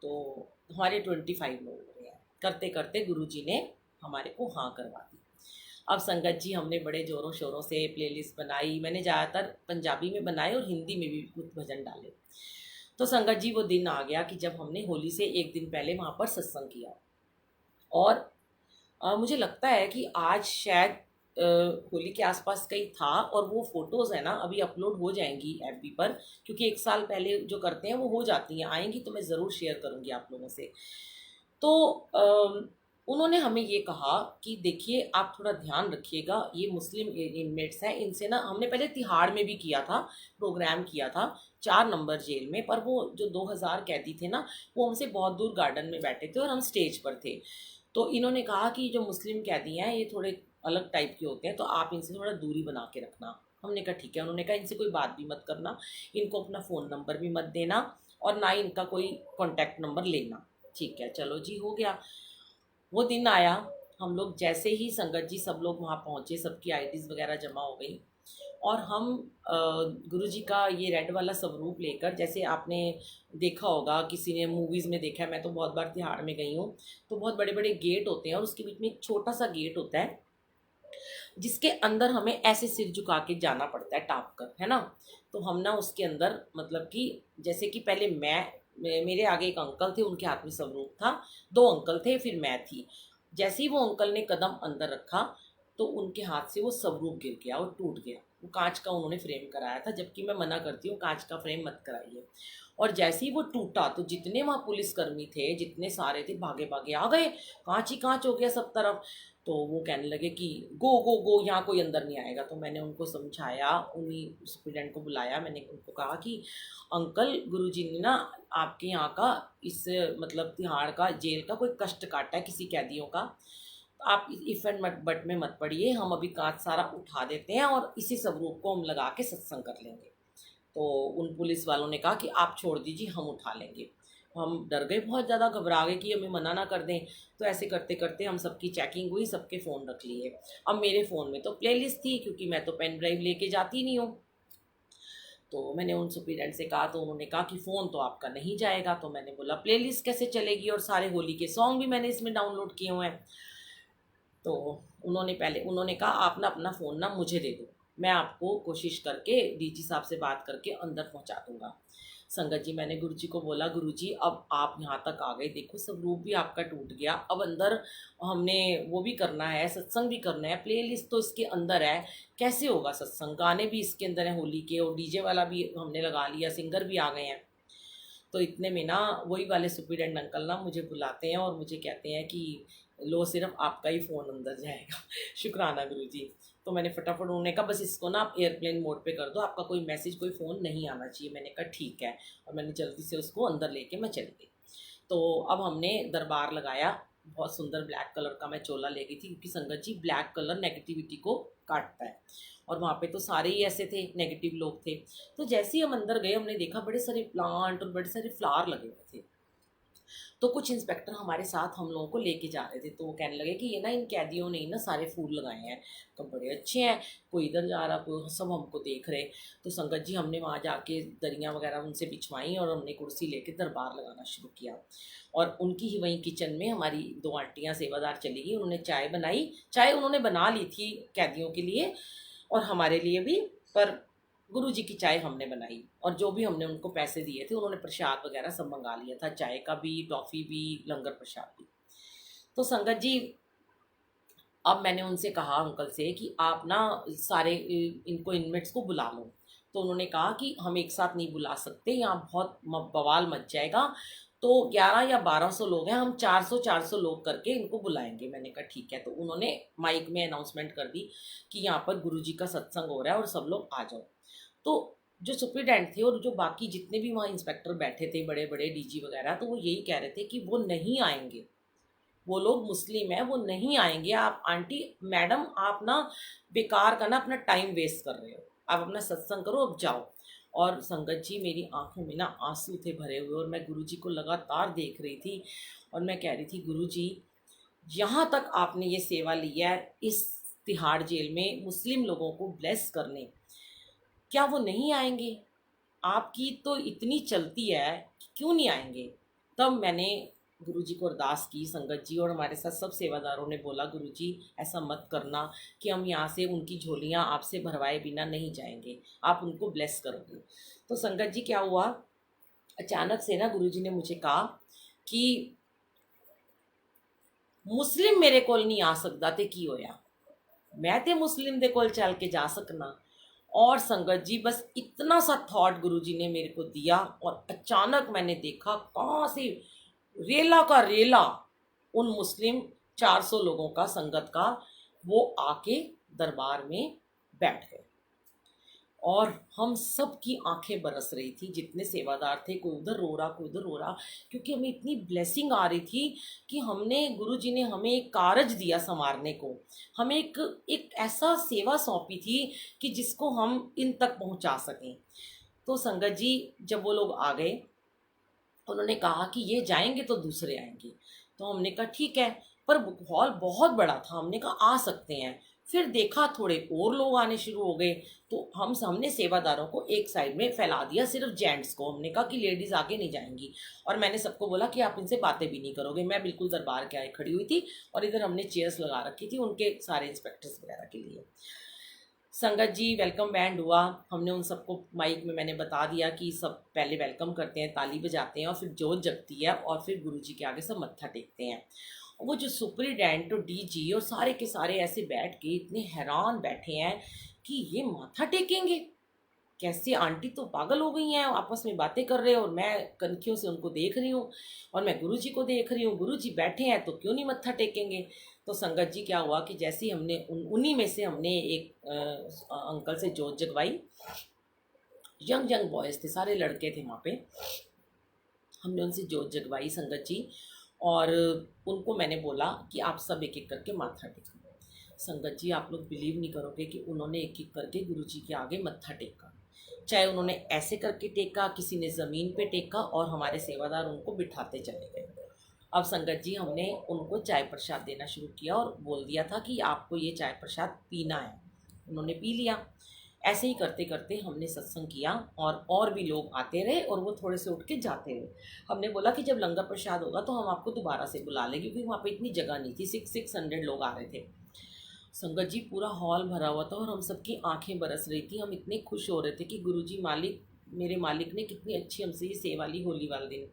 A: तो हमारे 25 लोग हो रहे हैं। करते करते गुरुजी ने हमारे को हाँ करवा दी। अब संगत जी हमने बड़े ज़ोरों शोरों से प्लेलिस्ट बनाई। मैंने ज़्यादातर पंजाबी में बनाए और हिंदी में भी कुछ भजन डाले। तो संगत जी वो दिन आ गया कि जब हमने होली से एक दिन पहले वहाँ पर सत्संग किया। और मुझे लगता है कि आज शायद होली के आसपास कहीं था, और वो फ़ोटोज़ है ना अभी अपलोड हो जाएंगी एफबी पर, क्योंकि 1 साल पहले जो करते हैं वो हो जाती हैं, आएंगी तो मैं ज़रूर शेयर करूँगी आप लोगों से। तो उन्होंने हमें ये कहा कि देखिए आप थोड़ा ध्यान रखिएगा, ये मुस्लिम इनमेट्स हैं, इनसे ना हमने पहले तिहाड़ में भी किया था, प्रोग्राम किया था 4 नंबर जेल में, पर वो जो 2000 कैदी थे ना वो हमसे बहुत दूर गार्डन में बैठे थे और हम स्टेज पर थे। तो इन्होंने कहा कि जो मुस्लिम कैदी हैं ये थोड़े अलग टाइप के होते हैं, तो आप इनसे थोड़ा दूरी बना के रखना। हमने कहा ठीक है। उन्होंने कहा इनसे कोई बात भी मत करना, इनको अपना फ़ोन नंबर भी मत देना और ना ही इनका कोई कॉन्टैक्ट नंबर लेना। ठीक है, चलो जी हो गया। वो दिन आया, हम लोग जैसे ही संगत जी सब लोग वहाँ पहुँचे, सबकी आईडीज़ वगैरह जमा हो गई और हम गुरुजी का ये रेड वाला स्वरूप लेकर, जैसे आपने देखा होगा किसी ने मूवीज़ में देखा है, मैं तो बहुत बार तिहाड़ में गई हूँ, तो बहुत बड़े बड़े गेट होते हैं और उसके बीच में एक छोटा सा गेट होता है जिसके अंदर हमें ऐसे सिर झुका के जाना पड़ता है, टाप कर, है ना। तो हम ना उसके अंदर मतलब कि जैसे कि पहले मेरे आगे एक अंकल थे, उनके हाथ में स्वरूप था, 2 अंकल थे, फिर मैं थी। जैसे ही वो अंकल ने कदम अंदर रखा तो उनके हाथ से वो स्वरूप गिर गया और टूट गया। वो कांच का उन्होंने फ्रेम कराया था, जबकि मैं मना करती हूँ कांच का फ्रेम मत कराइए। और जैसे ही वो टूटा तो जितने वहाँ पुलिसकर्मी थे, जितने सारे थे, भागे भागे आ गए, कांच ही कांच हो गया सब तरफ। तो वो कहने लगे कि गो गो गो, यहाँ कोई अंदर नहीं आएगा। तो मैंने उनको समझाया, उन्हीं स्टूडेंट को बुलाया, मैंने उनको कहा कि अंकल गुरुजी ने ना आपके यहाँ का इस मतलब तिहाड़ का जेल का कोई कष्ट काटा है किसी कैदियों का, आप इफ एंड बट में मत पड़िए, हम अभी कांच सारा उठा देते हैं और इसी स्वरूप को हम लगा के सत्संग कर लेंगे। तो उन पुलिस वालों ने कहा कि आप छोड़ दीजिए, हम उठा लेंगे। हम डर गए, बहुत ज़्यादा घबरा गए कि हमें मना ना कर दें। तो ऐसे करते करते हम सबकी चेकिंग हुई, सबके फ़ोन रख लिए। अब मेरे फ़ोन में तो प्लेलिस्ट थी, क्योंकि मैं तो पेन ड्राइव लेके जाती नहीं हूँ। तो मैंने उन सुपीरियंट से कहा, तो उन्होंने कहा कि फ़ोन तो आपका नहीं जाएगा। तो मैंने बोला प्लेलिस्ट कैसे चलेगी, और सारे होली के सॉन्ग भी मैंने इसमें डाउनलोड किए हुए हैं। तो उन्होंने कहा आप ना अपना फ़ोन ना मुझे दे दो। मैं आपको कोशिश करके डीजी साहब से बात करके अंदर पहुंचा दूंगा। संगत जी, मैंने गुरुजी को बोला, गुरुजी अब आप यहाँ तक आ गए, देखो सब रूप भी आपका टूट गया, अब अंदर हमने वो भी करना है, सत्संग भी करना है, प्लेलिस्ट तो इसके अंदर है, कैसे होगा सत्संग, गाने भी इसके अंदर हैं होली के, और डीजे वाला भी हमने लगा लिया, सिंगर भी आ गए हैं। तो इतने में ना वही वाले सुपरिटेंडेंट अंकल ना मुझे बुलाते हैं और मुझे कहते हैं कि लो सिर्फ आपका ही फ़ोन अंदर जाएगा। शुक्राना गुरुजी। तो मैंने फटाफट उन्होंने कहा बस इसको ना आप एयरप्लेन मोड पे कर दो, आपका कोई मैसेज कोई फ़ोन नहीं आना चाहिए। मैंने कहा ठीक है, और मैंने जल्दी से उसको अंदर लेके मैं चली गई। तो अब हमने दरबार लगाया, बहुत सुंदर ब्लैक कलर का मैं चोला ले गई थी, क्योंकि संगत जी ब्लैक कलर नेगेटिविटी को काटता है, और वहाँ पे तो सारे ही ऐसे थे, नेगेटिव लोग थे। तो जैसे ही हम अंदर गए हमने देखा बड़े सारे प्लांट और बड़े सारे फ्लावर लगे हुए थे। तो कुछ इंस्पेक्टर हमारे साथ हम लोगों को लेके जा रहे थे, तो वो कहने लगे कि ये ना इन कैदियों ने ना सारे फूल लगाए हैं, तो बड़े अच्छे हैं, कोई इधर जा रहा, कोई, सब हमको देख रहे। तो संगत जी हमने वहाँ जाके दरियाँ वगैरह उनसे बिछवाई और हमने कुर्सी लेके दरबार लगाना शुरू किया। और उनकी ही वहीं किचन में हमारी 2 आंटियाँ सेवादार चली गई, उन्होंने चाय बनाई। चाय उन्होंने बना ली थी कैदियों के लिए और हमारे लिए भी, पर गुरुजी की चाय हमने बनाई, और जो भी हमने उनको पैसे दिए थे उन्होंने प्रसाद वगैरह सब मंगा लिया था, चाय का भी, टॉफ़ी भी, लंगर प्रसाद भी। तो संगत जी अब मैंने उनसे कहा अंकल से कि आप ना सारे इनको इनमेट्स को बुला लो। तो उन्होंने कहा कि हम एक साथ नहीं बुला सकते, यहाँ बहुत बवाल मच जाएगा, तो 11 या 1200 लोग हैं, हम 400 लोग करके इनको बुलाएंगे। मैंने कहा ठीक है। तो उन्होंने माइक में अनाउंसमेंट कर दी कि यहाँ पर गुरुजी का सत्संग हो रहा है और सब लोग आ जाओ। तो जो सुप्रीडेंट थे और जो बाकी जितने भी वहाँ इंस्पेक्टर बैठे थे, बड़े बड़े डीजी वगैरह, तो वो यही कह रहे थे कि वो नहीं आएंगे, वो लोग मुस्लिम हैं, वो नहीं आएंगे। आप आंटी मैडम आप ना बेकार का ना अपना टाइम वेस्ट कर रहे हो, आप अपना सत्संग करो, अब जाओ। और संगत जी मेरी आंखों में ना आंसू थे भरे हुए, और मैं गुरुजी को लगातार देख रही थी और मैं कह रही थी गुरुजी यहाँ तक आपने ये सेवा ली है इस तिहाड़ जेल में मुस्लिम लोगों को ब्लेस करने, क्या वो नहीं आएंगे? आपकी तो इतनी चलती है कि क्यों नहीं आएंगे? तब मैंने गुरुजी को अरदास की। संगत जी और हमारे साथ सब सेवादारों ने बोला गुरुजी ऐसा मत करना कि हम यहाँ से उनकी झोलियाँ आपसे भरवाए बिना नहीं जाएंगे, आप उनको ब्लेस करोगे। तो संगत जी क्या हुआ, अचानक से ना गुरुजी ने मुझे कहा कि मुस्लिम मेरे कोल नहीं आ सकता ते की होया, मैं ते मुस्लिम दे कोल चल के जा सकना। और संगत जी बस इतना सा थॉट गुरुजी ने मेरे को दिया, और अचानक मैंने देखा कहाँ से रेला का रेला उन मुस्लिम 400 लोगों का, संगत का, वो आके दरबार में बैठ गए। और हम सब की आंखें बरस रही थी, जितने सेवादार थे, कोई उधर रो रहा कोई उधर रो रहा, क्योंकि हमें इतनी ब्लेसिंग आ रही थी कि हमने, गुरुजी ने हमें एक कारज दिया संवारने को, हमें एक ऐसा सेवा सौंपी थी कि जिसको हम इन तक पहुंचा सकें। तो संगत जी जब वो लोग आ गए, उन्होंने कहा कि ये जाएंगे तो दूसरे आएंगे। तो हमने कहा ठीक है, पर हॉल बहुत बड़ा था, हमने कहा आ सकते हैं। फिर देखा थोड़े और लोग आने शुरू हो गए, तो हमने सेवादारों को एक साइड में फैला दिया, सिर्फ जेंट्स को। हमने कहा कि लेडीज़ आगे नहीं जाएंगी, और मैंने सबको बोला कि आप इनसे बातें भी नहीं करोगे। मैं बिल्कुल दरबार के आगे खड़ी हुई थी, और इधर हमने चेयर्स लगा रखी थी उनके सारे इंस्पेक्टर्स वगैरह के लिए। संगत जी वेलकम बैंड हुआ, हमने उन सबको माइक में मैंने बता दिया कि सब पहले वेलकम करते हैं, ताली बजाते हैं, और फिर जोत जगती है, और फिर गुरुजी के आगे सब मत्था टेकते हैं। वो जो सुपरिटेंडेंट और डीजी और सारे के सारे ऐसे बैठ के इतने हैरान बैठे हैं कि ये माथा टेकेंगे कैसे, आंटी तो पागल हो गई हैं, आपस में बातें कर रहे हैं, और मैं कनखियों से उनको देख रही हूँ, और मैं गुरुजी को देख रही हूँ, गुरुजी बैठे हैं तो क्यों नहीं मत्था टेकेंगे। तो संगत जी क्या हुआ कि जैसे ही हमने उन्हीं में से हमने एक अंकल से जोत जगवाई, यंग यंग बॉयज़ थे, सारे लड़के थे वहाँ पे, हमने उनसे जोत जगवाई संगत जी, और उनको मैंने बोला कि आप सब एक एक करके माथा टेको। संगत जी आप लोग बिलीव नहीं करोगे कि उन्होंने एक एक करके गुरुजी के आगे मत्था टेका, चाहे उन्होंने ऐसे करके टेका, किसी ने ज़मीन पे टेका, और हमारे सेवादार उनको बिठाते चले गए। अब संगत जी हमने उनको चाय प्रसाद देना शुरू किया, और बोल दिया था कि आपको ये चाय प्रसाद पीना है, उन्होंने पी लिया। ऐसे ही करते करते हमने सत्संग किया, और भी लोग आते रहे, और वो थोड़े से उठ के जाते रहे। हमने बोला कि जब लंगर प्रसाद होगा तो हम आपको दोबारा से बुला लेंगे, क्योंकि वहाँ पे इतनी जगह नहीं थी, 600 लोग आ रहे थे। संगत जी पूरा हॉल भरा हुआ था और हम सबकी आंखें बरस रही थी। हम इतने खुश हो रहे थे कि गुरुजी मालिक, मेरे मालिक ने कितनी अच्छी हमसे ये सेवा ली होली वाले दिन।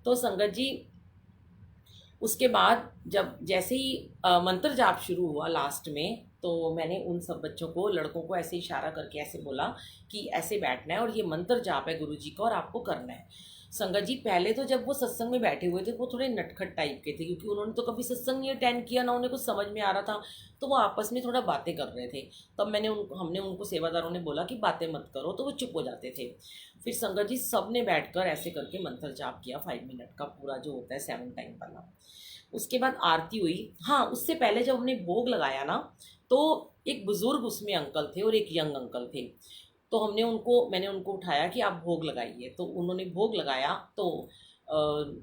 A: तो संगत जी उसके बाद जब जैसे ही मंत्र जाप शुरू हुआ लास्ट में, तो मैंने उन सब बच्चों को, लड़कों को ऐसे इशारा करके ऐसे बोला कि ऐसे बैठना है और ये मंत्र जाप है गुरुजी का और आपको करना है। संगत जी पहले तो जब वो सत्संग में बैठे हुए थे वो थोड़े नटखट टाइप के थे, क्योंकि उन्होंने तो कभी सत्संग नहीं अटेंड किया, ना उन्हें कुछ समझ में आ रहा था। तो वो आपस में थोड़ा बातें कर रहे थे। तब हमने उनको सेवादारों ने बोला कि बातें मत करो, तो वो चुप हो जाते थे। फिर संगत जी सब ने बैठ कर ऐसे करके मंत्र जाप किया 5 मिनट का पूरा, जो होता है 7 टाइम वाला। उसके बाद आरती हुई। हाँ, उससे पहले जब हमने भोग लगाया ना, तो एक बुजुर्ग उसमें अंकल थे और एक यंग अंकल थे। तो मैंने उनको उठाया कि आप भोग लगाइए, तो उन्होंने भोग लगाया। तो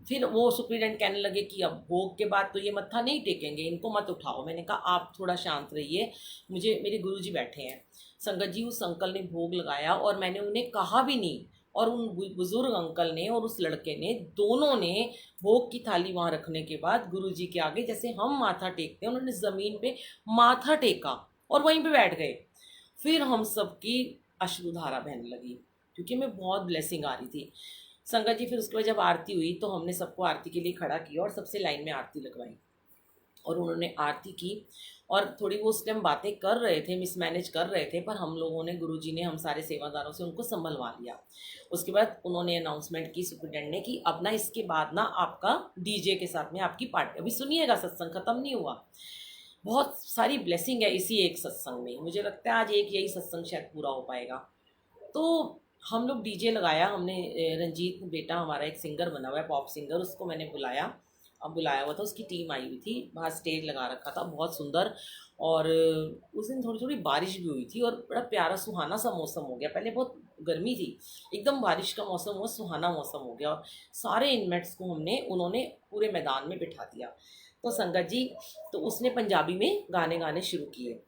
A: फिर वो सुप्रीडेंट कहने लगे कि अब भोग के बाद तो ये मत्था नहीं टेकेंगे, इनको मत उठाओ। मैंने कहा आप थोड़ा शांत रहिए, मुझे मेरे गुरुजी बैठे हैं। संगत जी उस अंकल ने भोग लगाया और मैंने उन्हें कहा भी नहीं, और उन बुजुर्ग अंकल ने और उस लड़के ने, दोनों ने भोग की थाली वहाँ रखने के बाद गुरुजी के आगे जैसे हम माथा टेकते हैं, उन्होंने ज़मीन पे माथा टेका और वहीं पे बैठ गए। फिर हम सबकी अश्रुधारा बहने लगी, क्योंकि मैं बहुत ब्लेसिंग आ रही थी। संगत जी फिर उसके बाद जब आरती हुई तो हमने सबको आरती के लिए खड़ा किया और सबसे लाइन में आरती लगवाई, और उन्होंने आरती की। और थोड़ी वो उस टाइम बातें कर रहे थे, मिसमैनेज कर रहे थे, पर हम लोगों ने, गुरुजी ने, हम सारे सेवादारों से उनको संभलवा लिया। उसके बाद उन्होंने अनाउंसमेंट की सुप्रिटेंडेंट ने कि अब ना इसके बाद ना आपका डीजे के साथ में आपकी पार्टी, अभी सुनिएगा सत्संग खत्म नहीं हुआ, बहुत सारी ब्लेसिंग है इसी एक सत्संग में। मुझे लगता है आज एक यही सत्संग शायद पूरा हो पाएगा। तो हम लोग डीजे लगाया हमने। रंजीत बेटा हमारा एक सिंगर बना हुआ है, पॉप सिंगर, उसको मैंने बुलाया। अब बुलाया हुआ था, उसकी टीम आई हुई थी, बाहर स्टेज लगा रखा था बहुत सुंदर। और उस दिन थोड़ी थोड़ी बारिश भी हुई थी और बड़ा प्यारा सुहाना सा मौसम हो गया। पहले बहुत गर्मी थी, एकदम बारिश का मौसम हुआ, सुहाना मौसम हो गया। और सारे इनमेट्स को उन्होंने पूरे मैदान में बिठा दिया। तो संगत जी, तो उसने पंजाबी में गाने गाने शुरू किए,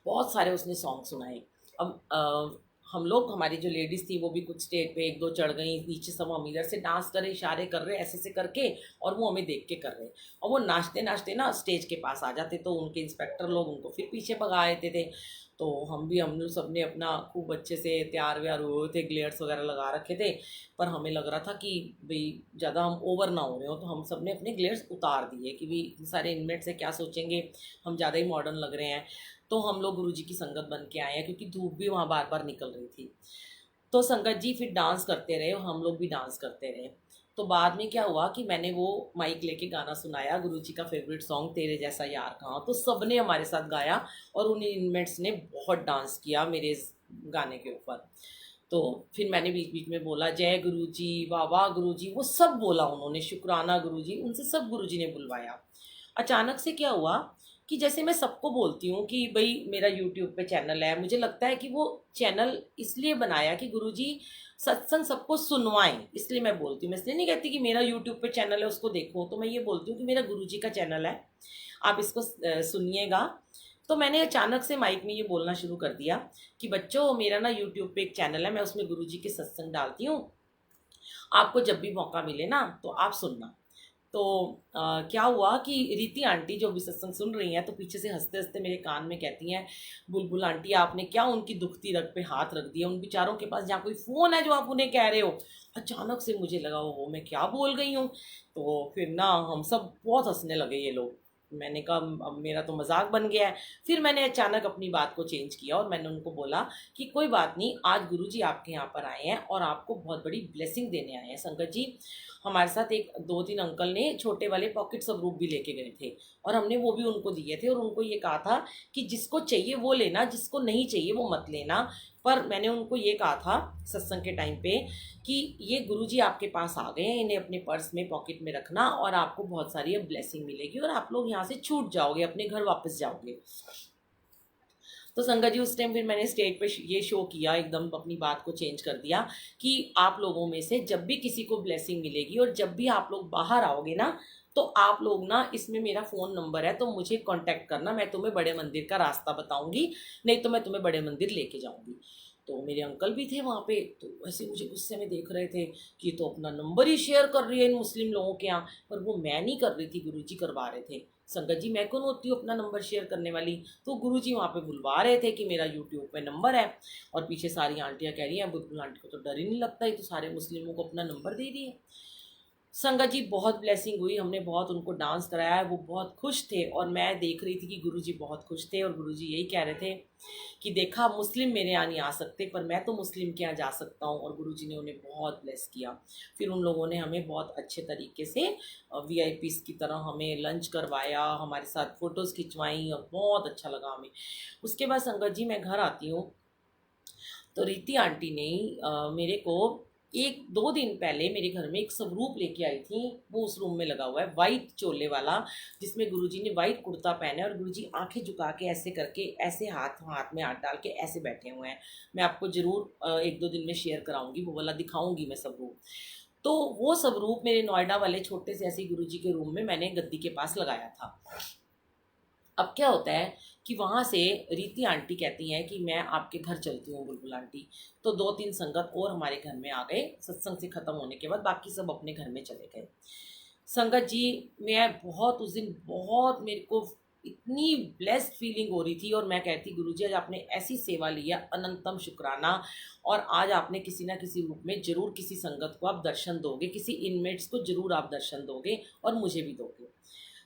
A: बहुत सारे उसने सॉन्ग सुनाए। अब हम लोग, हमारी जो लेडीज़ थी वो भी कुछ स्टेज पे एक दो चढ़ गई, नीचे सब हम इधर से डांस कर रहे, इशारे कर रहे ऐसे ऐसे करके, और वो हमें देख के कर रहे। और वो नाचते नाचते ना स्टेज के पास आ जाते, तो उनके इंस्पेक्टर लोग उनको फिर पीछे भगा देते थे। तो हम लोग सब ने अपना खूब अच्छे से तैयार व्यार हुए थे, ग्लेयर्स वगैरह लगा रखे थे। पर हमें लग रहा था कि भाई ज़्यादा हम ओवर ना हो रहे हो, तो हम सब ने अपने ग्लेयर्स उतार दिए कि भाई इतने सारे इनमेट से क्या सोचेंगे, हम ज़्यादा ही मॉडर्न लग रहे हैं। तो हम लोग गुरुजी की संगत बन के आए हैं, क्योंकि धूप भी वहाँ बार बार निकल रही थी। तो संगत जी फिर डांस करते रहे और हम लोग भी डांस करते रहे। तो बाद में क्या हुआ कि मैंने वो माइक लेके गाना सुनाया, गुरुजी का फेवरेट सॉन्ग तेरे जैसा यार कहाँ, तो सबने हमारे साथ गाया और उन इनमेट्स ने बहुत डांस किया मेरे इस गाने के ऊपर। तो फिर मैंने बीच बीच में बोला जय गुरुजी, वाह वाह गुरुजी, वो सब बोला उन्होंने, शुक्राना गुरुजी, उनसे सब गुरुजी ने बुलवाया। अचानक से क्या हुआ कि जैसे मैं सबको बोलती हूँ कि भाई मेरा यूट्यूब पे चैनल है, मुझे लगता है कि वो चैनल इसलिए बनाया कि गुरुजी सत्संग सबको सुनवाएं, इसलिए मैं बोलती हूँ। मैं इसलिए नहीं कहती कि मेरा यूट्यूब पे चैनल है उसको देखो, तो मैं ये बोलती हूँ कि मेरा गुरुजी का चैनल है, आप इसको सुनिएगा। तो मैंने अचानक से माइक में ये बोलना शुरू कर दिया कि बच्चों, मेरा ना यूट्यूब पे एक चैनल है, मैं उसमें गुरुजी के सत्संग डालती हूँ, आपको जब भी मौका मिले ना तो आप सुनना। तो क्या हुआ कि रीति आंटी जो भी सत्संग सुन रही हैं, तो पीछे से हंसते हंसते मेरे कान में कहती हैं, बुलबुल आंटी आपने क्या उनकी दुखती रग पे हाथ रख दिया, उन बेचारों के पास जहाँ कोई फ़ोन है जो आप उन्हें कह रहे हो। अचानक से मुझे लगा वो मैं क्या बोल गई हूँ। तो फिर ना हम सब बहुत हंसने लगे ये लोग। मैंने कहा अब मेरा तो मजाक बन गया है। फिर मैंने अचानक अपनी बात को चेंज किया और मैंने उनको बोला कि कोई बात नहीं, आज गुरुजी आपके यहाँ पर आए हैं और आपको बहुत बड़ी ब्लेसिंग देने आए हैं। संगत जी, हमारे साथ एक दो तीन अंकल ने छोटे वाले पॉकेट स्वरूप भी लेके गए थे, और हमने वो भी उनको दिए थे, और उनको ये कहा था कि जिसको चाहिए वो लेना, जिसको नहीं चाहिए वो मत लेना। पर मैंने उनको ये कहा था सत्संग के टाइम पे कि ये गुरुजी आपके पास आ गए हैं, इन्हें अपने पर्स में पॉकेट में रखना, और आपको बहुत सारी अब ब्लेसिंग मिलेगी और आप लोग यहाँ से छूट जाओगे, अपने घर वापस जाओगे। तो संगत जी उस टाइम फिर मैंने स्टेज पे ये शो किया, एकदम अपनी बात को चेंज कर दिया कि आप लोगों में से जब भी किसी को ब्लेसिंग मिलेगी और जब भी आप लोग बाहर आओगे ना, तो आप लोग ना, इसमें मेरा फ़ोन नंबर है, तो मुझे कांटेक्ट करना, मैं तुम्हें बड़े मंदिर का रास्ता बताऊंगी, नहीं तो मैं तुम्हें बड़े मंदिर लेके जाऊंगी। तो मेरे अंकल भी थे वहाँ पे, तो वैसे मुझे गुस्से में देख रहे थे कि ये तो अपना नंबर ही शेयर कर रही है इन मुस्लिम लोगों के यहाँ, पर वो मैं नहीं कर रही थी, गुरुजी करवा रहे थे। संगत जी मैं कौन होती हूँ अपना नंबर शेयर करने वाली। तो गुरुजी वहाँ पे बुलवा रहे थे कि मेरा यूट्यूब पे नंबर है, और पीछे सारी आंटियाँ कह रही हैं बुलबुल आंटी को तो डर ही नहीं लगता, ये तो सारे मुस्लिमों को अपना नंबर दे रही है। संगत जी बहुत ब्लेसिंग हुई, हमने बहुत उनको डांस कराया, वो बहुत खुश थे, और मैं देख रही थी कि गुरुजी बहुत खुश थे, और गुरुजी यही कह रहे थे कि देखा मुस्लिम मेरे यहाँ नहीं आ सकते पर मैं तो मुस्लिम के यहाँ जा सकता हूँ, और गुरुजी ने उन्हें बहुत ब्लेस किया। फिर उन लोगों ने हमें बहुत अच्छे तरीके से वीआईपीज़ की तरह हमें लंच करवाया, हमारे साथ फ़ोटोज़ खिंचवाई, और बहुत अच्छा लगा हमें। उसके बाद संगत जी मैं घर आती हूँ तो रीति आंटी ने मेरे को 1-2 दिन पहले मेरे घर में एक स्वरूप लेके आई थी, वो उस रूम में लगा हुआ है वाइट चोले वाला, जिसमें गुरुजी ने वाइट कुर्ता पहना है, और गुरुजी आंखें झुका के ऐसे करके ऐसे हाथ हाथ में हाथ डाल के ऐसे बैठे हुए हैं। मैं आपको ज़रूर 1-2 दिन में शेयर कराऊंगी, वो वाला दिखाऊंगी मैं स्वरूप। तो वो स्वरूप मेरे नोएडा वाले छोटे से ऐसे गुरुजी के रूम में मैंने गद्दी के पास लगाया था। अब क्या होता है कि वहाँ से रीति आंटी कहती हैं कि मैं आपके घर चलती हूँ बुलबुल आंटी। तो 2-3 संगत और हमारे घर में आ गए, सत्संग से ख़त्म होने के बाद बाकी सब अपने घर में चले गए। संगत जी मैं बहुत उस दिन बहुत मेरे को इतनी ब्लेस्ड फीलिंग हो रही थी, और मैं कहती गुरुजी आज आपने ऐसी सेवा ली है, अनंतम शुक्राना, और आज आपने किसी ना किसी रूप में ज़रूर किसी संगत को आप दर्शन दोगे, किसी इनमेट्स को ज़रूर आप दर्शन दोगे, और मुझे भी दोगे।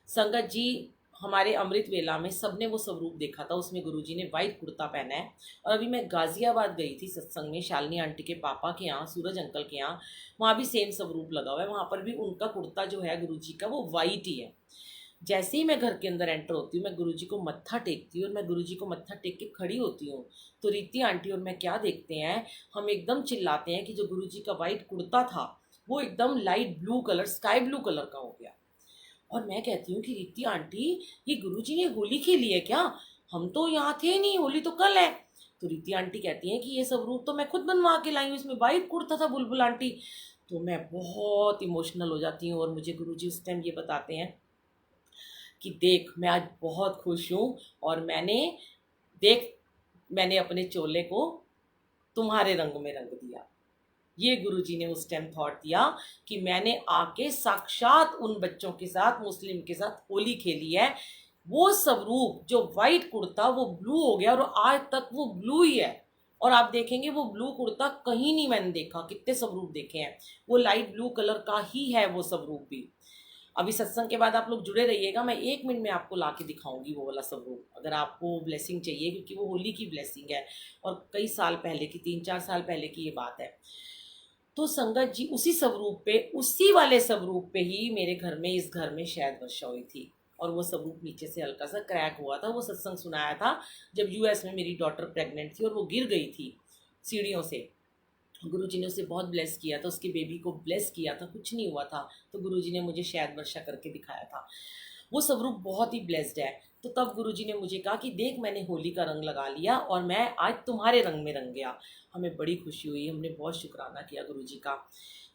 A: संगत जी हमारे अमृत वेला में सबने वो स्वरूप देखा था, उसमें गुरुजी ने वाइट कुर्ता पहना है। और अभी मैं गाज़ियाबाद गई थी सत्संग में, शालिनी आंटी के पापा के यहाँ, सूरज अंकल के यहाँ, वहाँ भी सेम स्वरूप लगा हुआ है, वहाँ पर भी उनका कुर्ता जो है गुरुजी का वो वाइट ही है। जैसे ही मैं घर के अंदर एंटर होती हूँ मैं गुरुजी को मत्था टेकती हूँ, और मैं गुरुजी को मत्था टेक के खड़ी होती हूँ, तो रीति आंटी और मैं क्या देखते हैं, हम एकदम चिल्लाते हैं कि जो गुरुजी का वाइट कुर्ता था वो एकदम light blue colour, sky blue colour का हो गया। और मैं कहती हूँ कि रीति आंटी ये गुरुजी ने होली खेली है क्या, हम तो यहाँ थे नहीं, होली तो कल है। तो रीति आंटी कहती हैं कि ये सब रूप तो मैं खुद बनवा के लाई हूँ, इसमें वाइट कुर्ता था बुलबुल आंटी। तो मैं बहुत इमोशनल हो जाती हूँ, और मुझे गुरुजी उस टाइम ये बताते हैं कि देख मैं आज बहुत खुश हूँ, और मैंने अपने चोले को तुम्हारे रंग में रंग दिया। ये गुरुजी ने उस टाइम थॉट दिया कि मैंने आके साक्षात उन बच्चों के साथ, मुस्लिम के साथ होली खेली है। वो स्वरूप जो वाइट कुर्ता वो ब्लू हो गया, और आज तक वो ब्लू ही है। और आप देखेंगे वो ब्लू कुर्ता कहीं नहीं मैंने देखा, कितने स्वरूप देखे हैं, वो लाइट ब्लू कलर का ही है वो स्वरूप भी। अभी सत्संग के बाद आप लोग जुड़े रहिएगा, मैं 1 मिनट में आपको ला के दिखाऊंगी वो वाला स्वरूप, अगर आपको ब्लेसिंग चाहिए, क्योंकि वो होली की ब्लेसिंग है, और कई साल पहले की, 3-4 साल पहले की ये बात है। तो संगत जी उसी स्वरूप पे, उसी वाले स्वरूप पे ही मेरे घर में, इस घर में शायद वर्षा हुई थी, और वो स्वरूप नीचे से हल्का सा क्रैक हुआ था। वो सत्संग सुनाया था जब यूएस में मेरी डॉटर प्रेग्नेंट थी, और वो गिर गई थी सीढ़ियों से। गुरुजी ने उसे बहुत ब्लेस किया था, उसके बेबी को ब्लेस किया था, कुछ नहीं हुआ था, तो गुरुजी ने मुझे शायद वर्षा करके दिखाया था। वो स्वरूप बहुत ही ब्लेस्ड है। तो तब गुरुजी ने मुझे कहा कि देख मैंने होली का रंग लगा लिया, और मैं आज तुम्हारे रंग में रंग गया। हमें बड़ी खुशी हुई, हमने बहुत शुक्राना किया गुरुजी का।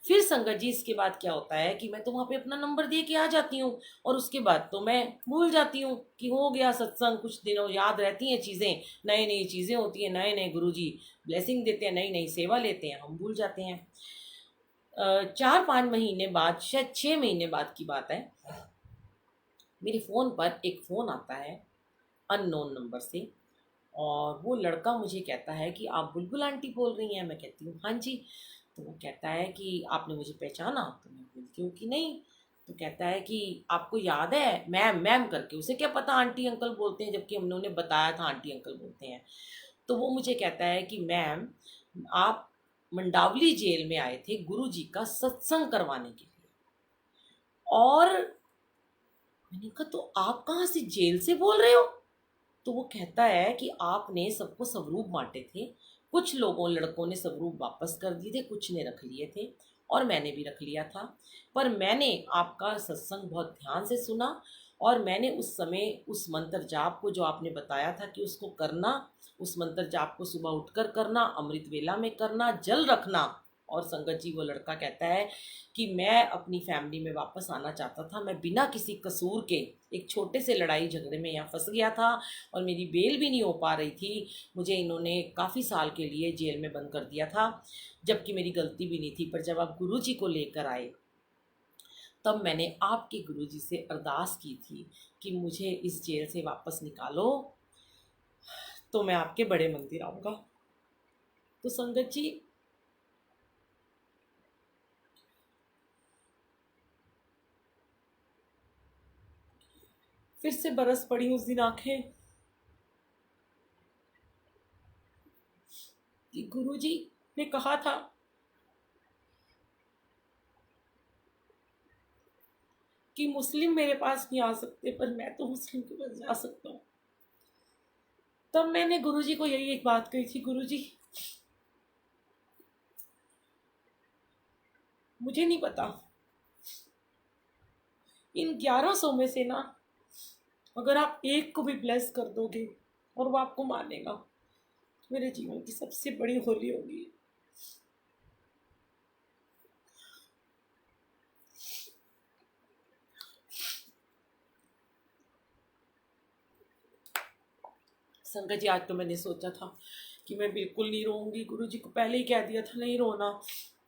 A: फिर संगत जी इसके बाद क्या होता है कि मैं तो वहाँ पे अपना नंबर दे के आ जाती हूँ, और उसके बाद तो मैं भूल जाती हूँ कि हो गया सत्संग, कुछ दिनों याद रहती हैं चीज़ें, नई नई चीज़ें होती हैं, नए नए गुरुजी ब्लेसिंग देते हैं, नई नई सेवा लेते हैं, हम भूल जाते हैं। 4-5 महीने बाद, शायद 6 महीने बाद की बात है, मेरे फ़ोन पर एक फ़ोन आता है अननोन नंबर से, और वो लड़का मुझे कहता है कि आप बुलबुल आंटी बोल रही हैं। मैं कहती हूँ हाँ जी। तो वो कहता है कि आपने मुझे पहचाना, तो मैं बोलती हूँ कि नहीं। तो कहता है कि आपको याद है, मैम मैम करके, उसे क्या पता आंटी अंकल बोलते हैं, जबकि हमने उन्हें बताया था आंटी अंकल बोलते हैं। तो वो मुझे कहता है कि मैम आप मंडावली जेल में आए थे गुरुजी का सत्संग करवाने के लिए। और मैंने कहा तो आप कहाँ से जेल से बोल रहे हो। तो वो कहता है कि आपने सबको स्वरूप बांटे थे, कुछ लोगों लड़कों ने स्वरूप वापस कर दिए थे, कुछ ने रख लिए थे, और मैंने भी रख लिया था। पर मैंने आपका सत्संग बहुत ध्यान से सुना, और मैंने उस समय उस मंत्र जाप को जो आपने बताया था कि उसको करना, उस मंत्र जाप को सुबह उठकर करना, अमृत वेला में करना, जल रखना। और संगत जी वो लड़का कहता है कि मैं अपनी फैमिली में वापस आना चाहता था, मैं बिना किसी कसूर के एक छोटे से लड़ाई झगड़े में यहाँ फंस गया था, और मेरी बेल भी नहीं हो पा रही थी, मुझे इन्होंने काफ़ी साल के लिए जेल में बंद कर दिया था, जबकि मेरी गलती भी नहीं थी। पर जब आप गुरुजी को लेकर आए तब मैंने आपके गुरुजी से अरदास की थी कि मुझे इस जेल से वापस निकालो, तो मैं आपके बड़े मंदिर आऊँगा। तो संगत जी, फिर से बरस पड़ी उस दिन आंखें कि गुरुजी ने कहा था कि मुस्लिम मेरे पास नहीं आ सकते, पर मैं तो मुस्लिम के पास जा सकता हूँ। तब मैंने गुरुजी को यही एक बात कही थी, गुरुजी मुझे नहीं पता इन 1100 में से ना, अगर आप एक को भी ब्लेस कर दोगे और वो आपको मानेगा, मेरे जीवन की सबसे बड़ी होली होगी। संगत जी, आज तो मैंने सोचा था कि मैं बिल्कुल नहीं रोऊंगी, गुरुजी को पहले ही कह दिया था नहीं रोना,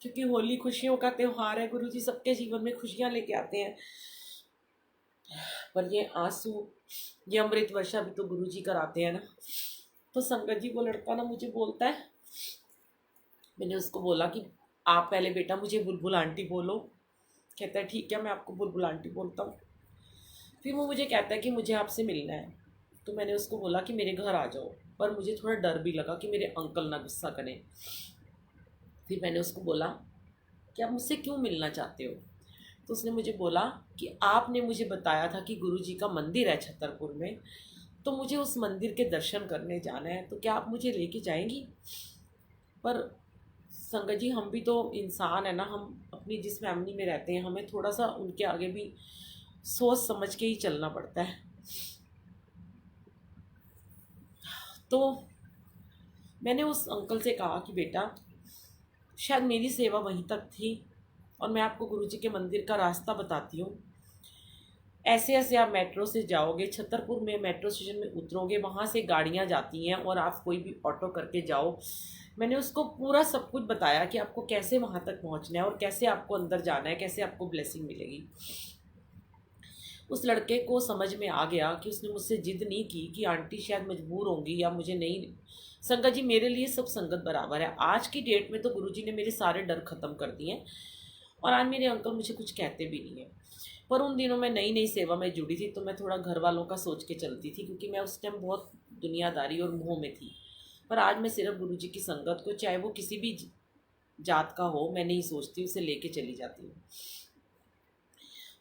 A: क्योंकि होली खुशियों का त्योहार है, गुरुजी सबके जीवन में खुशियां लेके आते हैं। पर ये आंसू, ये अमृत वर्षा भी तो गुरुजी कराते हैं ना। तो संगत जी, वो लड़का ना मुझे बोलता है, मैंने उसको बोला कि आप पहले बेटा मुझे बुलबुल आंटी बोलो। कहता है ठीक है, मैं आपको बुलबुल आंटी बोलता हूँ। फिर वो मुझे कहता है कि मुझे आपसे मिलना है। तो मैंने उसको बोला कि मेरे घर आ जाओ, पर मुझे थोड़ा डर भी लगा कि मेरे अंकल ना गुस्सा करें। फिर मैंने उसको बोला कि आप मुझसे क्यों मिलना चाहते हो। तो उसने मुझे बोला कि आपने मुझे बताया था कि गुरुजी का मंदिर है छतरपुर में, तो मुझे उस मंदिर के दर्शन करने जाना है, तो क्या आप मुझे लेके जाएंगी। पर संगत जी, हम भी तो इंसान है ना, हम अपनी जिस फैमिली में रहते हैं, हमें थोड़ा सा उनके आगे भी सोच समझ के ही चलना पड़ता है। तो मैंने उस अंकल से कहा कि बेटा, शायद मेरी सेवा वहीं तक थी, और मैं आपको गुरुजी के मंदिर का रास्ता बताती हूँ। ऐसे ऐसे आप मेट्रो से जाओगे, छतरपुर में मेट्रो स्टेशन में उतरोगे, वहाँ से गाड़ियाँ जाती हैं और आप कोई भी ऑटो करके जाओ। मैंने उसको पूरा सब कुछ बताया कि आपको कैसे वहाँ तक पहुँचना है और कैसे आपको अंदर जाना है, कैसे आपको ब्लेसिंग मिलेगी। उस लड़के को समझ में आ गया कि उसने मुझसे जिद नहीं की कि आंटी शायद मजबूर होंगी या मुझे नहीं। संगत जी, मेरे लिए सब संगत बराबर है। आज की डेट में तो गुरुजी ने मेरे सारे डर ख़त्म कर दिए हैं, और आज मेरे अंकल मुझे कुछ कहते भी नहीं हैं। पर उन दिनों मैं नई नई सेवा में जुड़ी थी, तो मैं थोड़ा घर वालों का सोच के चलती थी, क्योंकि मैं उस टाइम बहुत दुनियादारी और मोह में थी। पर आज मैं सिर्फ गुरुजी की संगत को, चाहे वो किसी भी जात का हो, मैं नहीं सोचती, उसे लेके चली जाती हूँ।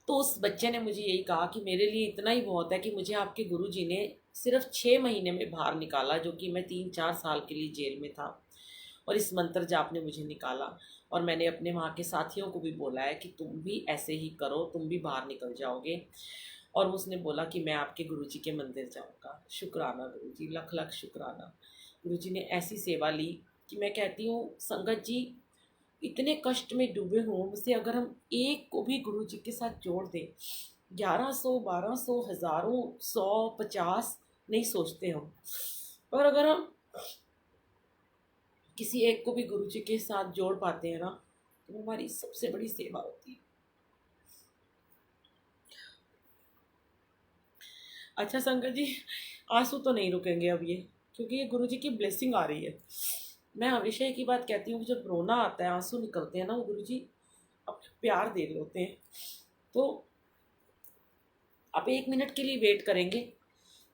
A: तो उस बच्चे ने मुझे यही कहा कि मेरे लिए इतना ही बहुत है कि मुझे आपके गुरुजी ने सिर्फ 6 महीने में बाहर निकाला, जो कि मैं 3-4 साल के लिए जेल में था, और इस मंत्र जाप ने मुझे निकाला। और मैंने अपने वहाँ के साथियों को भी बोला है कि तुम भी ऐसे ही करो, तुम भी बाहर निकल जाओगे। और उसने बोला कि मैं आपके गुरुजी के मंदिर जाऊँगा। शुक्राना गुरुजी, लख लख शुक्राना। गुरुजी ने ऐसी सेवा ली कि मैं कहती हूँ संगत जी, इतने कष्ट में डूबे हुए मुझसे अगर हम एक को भी गुरु जी के साथ जोड़ दें, 1100, 1200, हज़ारों, 100, 50 नहीं सोचते हम, पर अगर हम किसी एक को भी गुरु जी के साथ जोड़ पाते हैं ना, तो हमारी सबसे बड़ी सेवा होती है। अच्छा संगत जी, आंसू तो नहीं रुकेंगे अब ये, क्योंकि ये गुरु जी की ब्लेसिंग आ रही है। मैं हमेशा एक ही बात कहती हूँ कि जब रोना आता है, आंसू निकलते हैं ना, वो गुरु जी अपने प्यार दे रहे होते हैं। तो आप 1 मिनट के लिए वेट करेंगे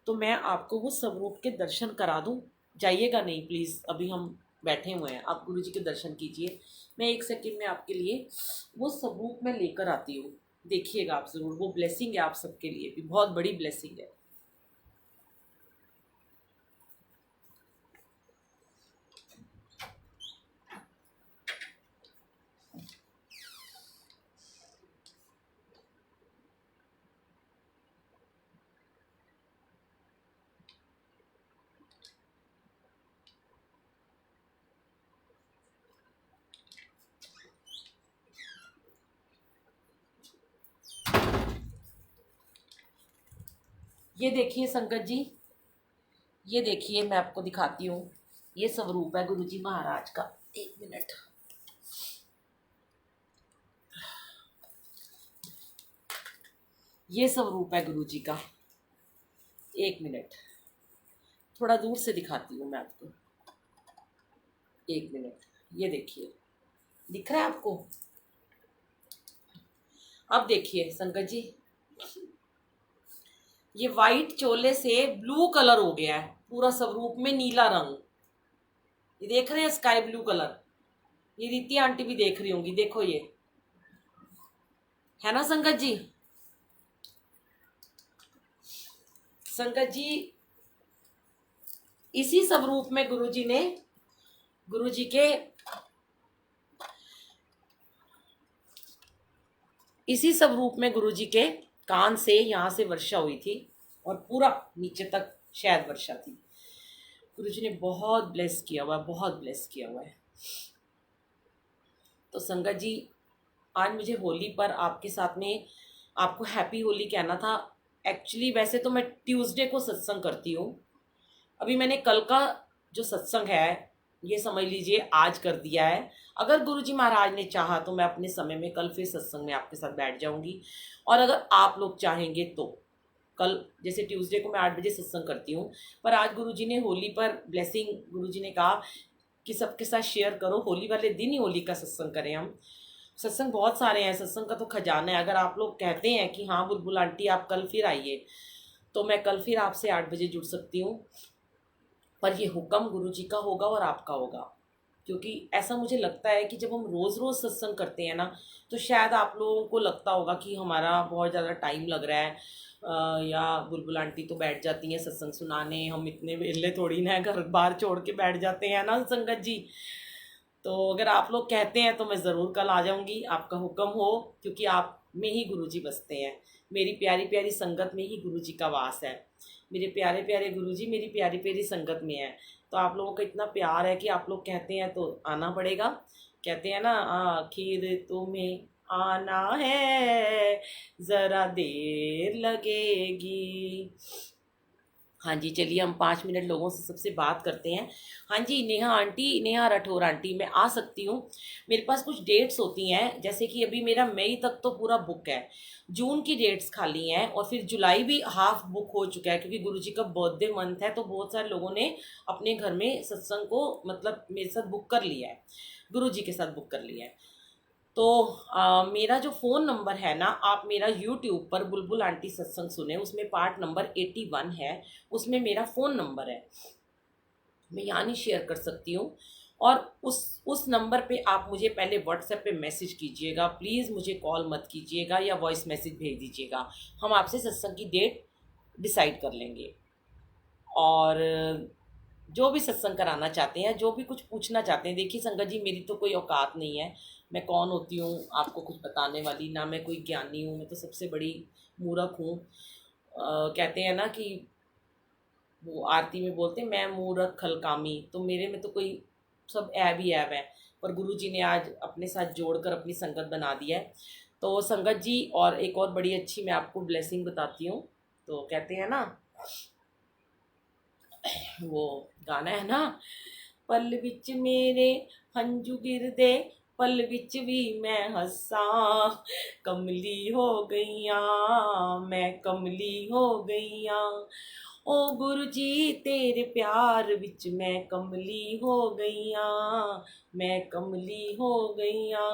A: तो मैं आपको वो स्वरूप के दर्शन करा दूं। जाइएगा नहीं प्लीज़, अभी हम बैठे हुए हैं, आप गुरु जी के दर्शन कीजिए। मैं 1 सेकंड में आपके लिए वो स्वरूप में लेकर आती हूँ, देखिएगा आप ज़रूर। वो ब्लेसिंग है आप सबके लिए भी, बहुत बड़ी ब्लेसिंग है। ये देखिए संगत जी, ये देखिए, मैं आपको दिखाती हूँ, ये स्वरूप है गुरु जी महाराज का। 1 मिनट। ये स्वरूप है गुरु जी का। एक मिनट, थोड़ा दूर से दिखाती हूँ मैं आपको। एक मिनट, ये देखिए, दिख रहा है आपको? अब देखिए संगत जी, ये वाइट चोले से ब्लू कलर हो गया है, पूरा स्वरूप में नीला रंग। ये देख रहे हैं स्काई ब्लू कलर, ये रीति आंटी भी देख रही होंगी, देखो ये है ना संगत जी। संगत जी, इसी स्वरूप में गुरुजी ने, गुरुजी के इसी स्वरूप में गुरुजी के कान से यहाँ से वर्षा हुई थी और पूरा नीचे तक शायद वर्षा थी। गुरुजी ने बहुत ब्लेस किया हुआ है, बहुत ब्लेस किया हुआ है। तो संगत जी, आज मुझे होली पर आपके साथ में आपको हैप्पी होली कहना था। एक्चुअली वैसे तो मैं ट्यूसडे को सत्संग करती हूँ, अभी मैंने कल का जो सत्संग है ये समझ लीजिए आज कर दिया है। अगर गुरुजी महाराज ने चाहा तो मैं अपने समय में कल फिर सत्संग में आपके साथ बैठ जाऊंगी, और अगर आप लोग चाहेंगे तो कल, जैसे ट्यूसडे को मैं 8 बजे सत्संग करती हूँ, पर आज गुरुजी ने होली पर ब्लेसिंग, गुरुजी ने कहा कि सबके साथ शेयर करो, होली वाले दिन ही होली का सत्संग करें। हम सत्संग बहुत सारे हैं, सत्संग का तो खजाना है। अगर आप लोग कहते हैं कि हाँ बुलबुल आंटी आप कल फिर आइए, तो मैं कल फिर आपसे 8 बजे जुड़ सकती हूँ। पर ये हुक्म गुरुजी का होगा और आपका होगा, क्योंकि ऐसा मुझे लगता है कि जब हम रोज़ रोज़ सत्संग करते हैं ना, तो शायद आप लोगों को लगता होगा कि हमारा बहुत ज़्यादा टाइम लग रहा है, या बुलबुल आंटी तो बैठ जाती हैं सत्संग सुनाने, हम इतने वेले थोड़ी ना घर बार छोड़ के बैठ जाते हैं ना संगत जी। तो अगर आप लोग कहते हैं तो मैं ज़रूर कल आ जाऊंगी, आपका हुक्म हो, क्योंकि आप में ही गुरुजी बसते हैं, मेरी प्यारी प्यारी संगत में ही गुरुजी का वास है। मेरे प्यारे प्यारे गुरुजी मेरी प्यारी प्यारी संगत में है। तो आप लोगों का इतना प्यार है कि आप लोग कहते हैं तो आना पड़ेगा। कहते हैं ना, आखिर तुम्हें आना है, ज़रा देर लगेगी। हाँ जी, चलिए हम 5 मिनट लोगों से सबसे बात करते हैं। हाँ जी, नेहा आंटी, नेहा राठौर आंटी, मैं आ सकती हूँ। मेरे पास कुछ डेट्स होती हैं, जैसे कि अभी मेरा मई तक तो पूरा बुक है, जून की डेट्स खाली हैं, और फिर जुलाई भी हाफ बुक हो चुका है, क्योंकि गुरुजी का बर्थडे मंथ है, तो बहुत सारे लोगों ने अपने घर में सत्संग को मतलब मेरे साथ बुक कर लिया है, गुरुजी के साथ बुक कर लिया है। तो मेरा जो फ़ोन नंबर है ना, आप मेरा यूट्यूब पर बुलबुल आंटी सत्संग सुने, उसमें पार्ट नंबर 81 है, उसमें मेरा फ़ोन नंबर है, मैं यहाँ नहीं शेयर कर सकती हूँ। और उस नंबर पे आप मुझे पहले व्हाट्सएप पे मैसेज कीजिएगा, प्लीज़ मुझे कॉल मत कीजिएगा या वॉइस मैसेज भेज दीजिएगा, हम आपसे सत्संग की डेट डिसाइड कर लेंगे। और जो भी सत्संग कराना चाहते हैं, जो भी कुछ पूछना चाहते हैं, देखिए संगत जी मेरी तो कोई औकात नहीं है, मैं कौन होती हूँ आपको कुछ बताने वाली, ना मैं कोई ज्ञानी हूँ, मैं तो सबसे बड़ी मूर्ख हूँ। कहते हैं ना कि वो आरती में बोलते हैं मैं मूर्ख खलकामी, तो मेरे में तो कोई सब ऐब ही ऐब है, पर गुरु जी ने आज अपने साथ जोड़कर अपनी संगत बना दिया है। तो संगत जी, और एक और बड़ी अच्छी मैं आपको ब्लेसिंग बताती हूँ। तो कहते हैं ना, वो गाना है ना, पल विच मेरे हंजू गिरदे, पल विच भी मैं हंसा, कमली हो गईया, मैं कमली हो गईया, ओ गुरु जी तेरे प्यार विच मैं कमली हो गईया, मैं कमली हो गईया।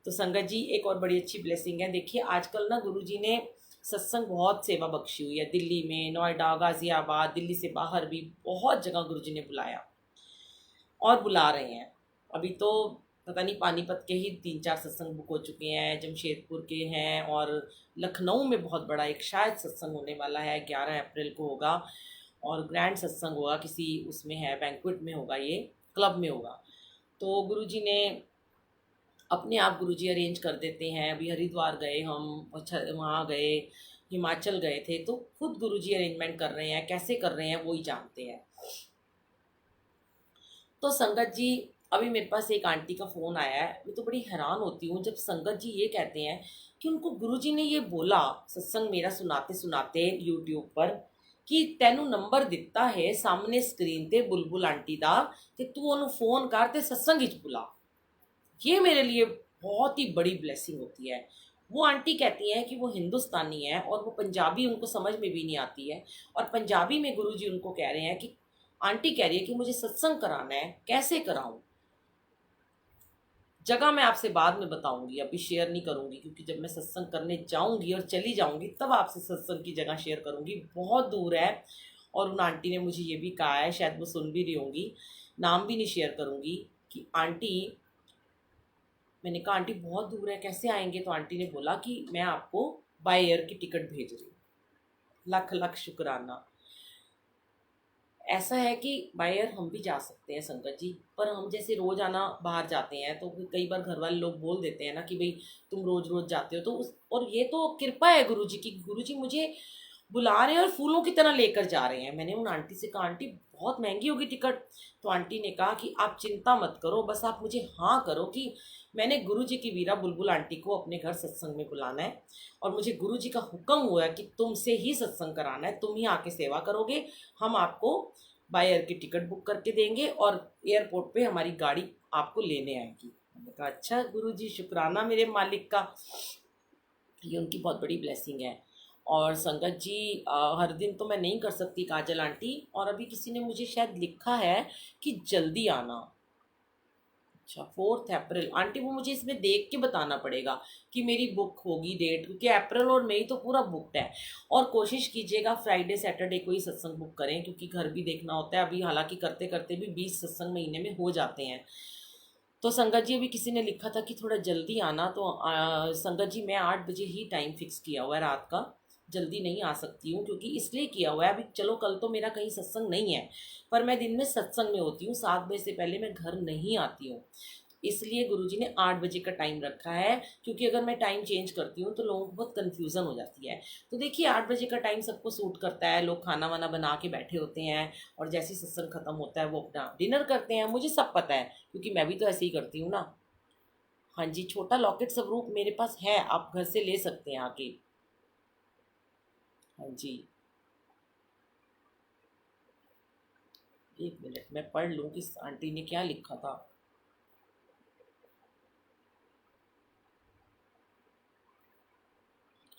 A: तो संगत जी, एक और बड़ी अच्छी ब्लेसिंग है। देखिए आजकल ना गुरु जी ने सत्संग बहुत सेवा बख्शी हुई है, दिल्ली में, नोएडा, गाजियाबाद, दिल्ली से बाहर भी बहुत जगह गुरुजी ने बुलाया और बुला रहे हैं। अभी तो पता नहीं पानीपत के ही 3-4 सत्संग बुक हो चुके हैं, जमशेदपुर के हैं, और लखनऊ में बहुत बड़ा एक शायद सत्संग होने वाला है, 11 अप्रैल को होगा, और ग्रैंड सत्संग होगा, किसी उसमें है, बैंक्वेट में होगा, ये क्लब में होगा। तो गुरुजी ने अपने आप गुरुजी अरेंज कर देते हैं। अभी हरिद्वार गए हम, अच्छा वहाँ गए, हिमाचल गए थे, तो खुद गुरुजी अरेंजमेंट कर रहे हैं, कैसे कर रहे हैं वो ही जानते हैं। तो संगत जी, अभी मेरे पास एक आंटी का फ़ोन आया है, मैं तो बड़ी हैरान होती हूँ जब संगत जी ये कहते हैं कि उनको गुरुजी ने ये बोला सत्संग मेरा सुनाते सुनाते यूट्यूब पर, कि तेनू नंबर दिता है सामने स्क्रीन ते बुलबुल आंटी दा, ते तू ओनू फ़ोन कर ते सत्संग विच बुला। ये मेरे लिए बहुत ही बड़ी ब्लेसिंग होती है। वो आंटी कहती हैं कि वो हिंदुस्तानी है और वो पंजाबी उनको समझ में भी नहीं आती है, और पंजाबी में गुरुजी उनको कह रहे हैं कि आंटी कह रही है कि मुझे सत्संग कराना है, कैसे कराऊं। जगह मैं आपसे बाद में बताऊंगी, अभी शेयर नहीं करूंगी, क्योंकि जब मैं सत्संग करने जाऊंगी और चली जाऊंगी तब आपसे सत्संग की जगह शेयर करूंगी, बहुत दूर है। और उन आंटी ने मुझे ये भी कहा है, शायद वो सुन भी रही होंगी, नाम भी नहीं शेयर करूंगी, कि आंटी, मैंने कहा आंटी बहुत दूर है कैसे आएंगे, तो आंटी ने बोला कि मैं आपको बाय एयर की टिकट भेज रही हूँ। लख लख शुक्राना। ऐसा है कि बाय एयर हम भी जा सकते हैं संगत जी, पर हम जैसे रोज आना बाहर जाते हैं तो कई बार घर वाले लोग बोल देते हैं ना कि भाई तुम रोज रोज जाते हो, तो उस, और ये तो कृपा है गुरु जी की, गुरु जी मुझे बुला रहे हैं और फूलों की तरह लेकर जा रहे हैं। मैंने उन आंटी से कहा आंटी बहुत महंगी होगी टिकट, तो आंटी ने कहा कि आप चिंता मत करो, बस आप मुझे हाँ करो कि मैंने गुरु जी की वीरा बुलबुल आंटी को अपने घर सत्संग में बुलाना है, और मुझे गुरु जी का हुक्म हुआ है कि तुमसे ही सत्संग कराना है, तुम ही आके सेवा करोगे, हम आपको बाय एयर की टिकट बुक करके देंगे और एयरपोर्ट पे हमारी गाड़ी आपको लेने आएगी। मैंने कहा अच्छा गुरु जी, शुक्राना मेरे मालिक का, ये उनकी बहुत बड़ी ब्लेसिंग है। और संगत जी हर दिन तो मैं नहीं कर सकती काजल आंटी, और अभी किसी ने मुझे शायद लिखा है कि जल्दी आना। अच्छा 4 अप्रैल आंटी, वो मुझे इसमें देख के बताना पड़ेगा कि मेरी बुक होगी डेट, क्योंकि अप्रैल और मई तो पूरा बुकड है। और कोशिश कीजिएगा फ्राइडे सैटरडे को ही सत्संग बुक करें, क्योंकि घर भी देखना होता है, अभी हालांकि करते करते भी 20 सत्संग महीने में हो जाते हैं। तो संगत जी अभी किसी ने लिखा था कि थोड़ा जल्दी आना, तो संगत जी मैं 8 बजे ही टाइम फिक्स किया हुआ है रात का, जल्दी नहीं आ सकती हूँ, क्योंकि इसलिए किया हुआ है, अभी चलो कल तो मेरा कहीं सत्संग नहीं है, पर मैं दिन में सत्संग में होती हूँ, 7 बजे से पहले मैं घर नहीं आती हूँ, इसलिए गुरुजी ने 8 बजे का टाइम रखा है। क्योंकि अगर मैं टाइम चेंज करती हूँ तो लोगों को बहुत कन्फ्यूज़न हो जाती है। तो देखिए 8 बजे का टाइम सबको सूट करता है, लोग खाना वाना बना के बैठे होते हैं, और जैसे ही सत्संग खत्म होता है वो अपना डिनर करते हैं, मुझे सब पता है क्योंकि मैं भी तो ऐसे ही करती हूँ ना। हाँ जी, छोटा लॉकेट स्वरूप मेरे पास है, आप घर से ले सकते हैं आके। हाँ जी, 1 मिनट मैं पढ़ लूँ कि आंटी ने क्या लिखा था।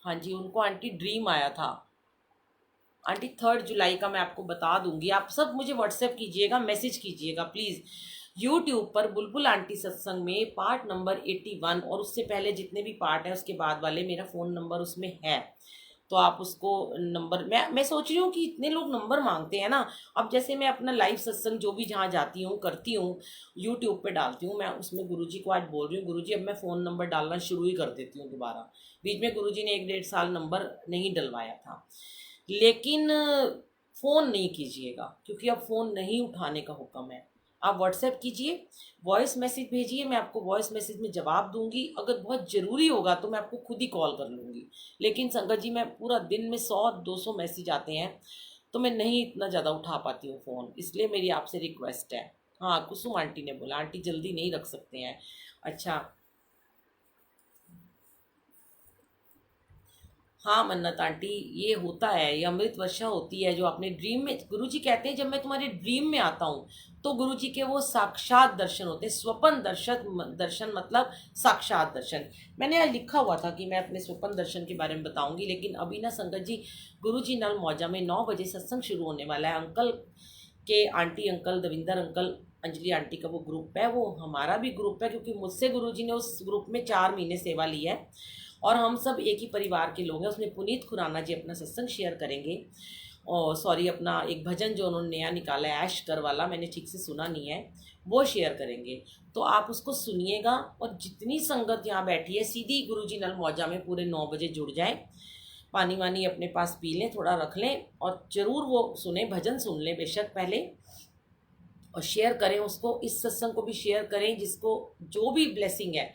A: हाँ जी, उनको आंटी ड्रीम आया था। आंटी 3 जुलाई का मैं आपको बता दूंगी, आप सब मुझे व्हाट्सएप कीजिएगा, मैसेज कीजिएगा प्लीज़। यूट्यूब पर बुलबुल आंटी सत्संग में पार्ट नंबर 81 और उससे पहले जितने भी पार्ट हैं उसके बाद वाले, मेरा फ़ोन नंबर उसमें है, तो आप उसको नंबर, मैं सोच रही हूँ कि इतने लोग नंबर मांगते हैं ना, अब जैसे मैं अपना लाइव सत्संग जो भी जहाँ जाती हूँ करती हूँ यूट्यूब पे डालती हूँ, मैं उसमें गुरुजी को आज बोल रही हूँ गुरुजी अब मैं फ़ोन नंबर डालना शुरू ही कर देती हूँ दोबारा। बीच में गुरुजी ने 1 डेढ़ साल नंबर नहीं डलवाया था, लेकिन फ़ोन नहीं कीजिएगा, क्योंकि अब फ़ोन नहीं उठाने का हुक्म है। आप व्हाट्सएप कीजिए, वॉइस मैसेज भेजिए, मैं आपको वॉइस मैसेज में जवाब दूंगी, अगर बहुत ज़रूरी होगा तो मैं आपको खुद ही कॉल कर लूँगी। लेकिन संगत जी मैं पूरा दिन में 100-200 मैसेज आते हैं, तो मैं नहीं इतना ज़्यादा उठा पाती हूँ फ़ोन, इसलिए मेरी आपसे रिक्वेस्ट है। हाँ कुसुम आंटी ने बोला आंटी जल्दी नहीं रख सकते हैं। अच्छा, हाँ मन्नत आंटी, ये होता है, ये अमृत वर्षा होती है जो आपने ड्रीम में, गुरुजी कहते हैं जब मैं तुम्हारे ड्रीम में आता हूँ तो गुरुजी के वो साक्षात दर्शन होते हैं, स्वपन दर्शन, दर्शन मतलब साक्षात दर्शन। मैंने यहाँ लिखा हुआ था कि मैं अपने स्वपन दर्शन के बारे में बताऊंगी, लेकिन अभी ना संगत जी गुरुजी नल मौजा में 9 बजे सत्संग शुरू होने वाला है। अंकल के aunty uncle Davinder uncle Anjali aunty का वो ग्रुप है, वो हमारा भी ग्रुप है, क्योंकि मुझसे गुरुजी ने उस ग्रुप में 4 महीने सेवा ली है, और हम सब एक ही परिवार के लोग हैं। उसमें पुनीत खुराना जी अपना सत्संग शेयर करेंगे, और सॉरी अपना एक भजन जो उन्होंने नया निकाला है ऐश कर वाला, मैंने ठीक से सुना नहीं है, वो शेयर करेंगे, तो आप उसको सुनिएगा। और जितनी संगत यहाँ बैठी है सीधी गुरुजी नल मौजा में पूरे 9 बजे जुड़ जाए, पानी वानी अपने पास पी लें, थोड़ा रख लें, और ज़रूर वो सुने, भजन सुन लें बेशक पहले, और शेयर करें उसको, इस सत्संग को भी शेयर करें, जिसको जो भी ब्लेसिंग है,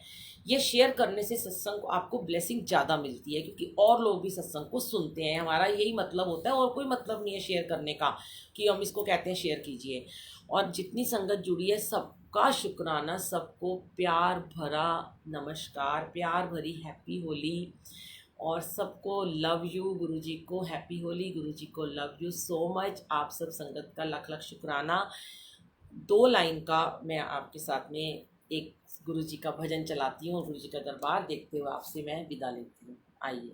A: ये शेयर करने से सत्संग को आपको ब्लेसिंग ज़्यादा मिलती है, क्योंकि और लोग भी सत्संग को सुनते हैं, हमारा यही मतलब होता है, और कोई मतलब नहीं है शेयर करने का कि हम इसको कहते हैं शेयर कीजिए। और जितनी संगत जुड़ी है सबका शुक्राना, सबको प्यार भरा नमस्कार, प्यार भरी हैप्पी होली, और सबको लव यू, गुरुजी को हैप्पी होली, गुरुजी को लव यू सो मच, आप सब संगत का लख लख शुक्राना। 2 लाइन का मैं आपके साथ में एक गुरु जी का भजन चलाती हूँ और गुरु जी का दरबार देखते हुए आपसे मैं विदा लेती हूँ। आइए।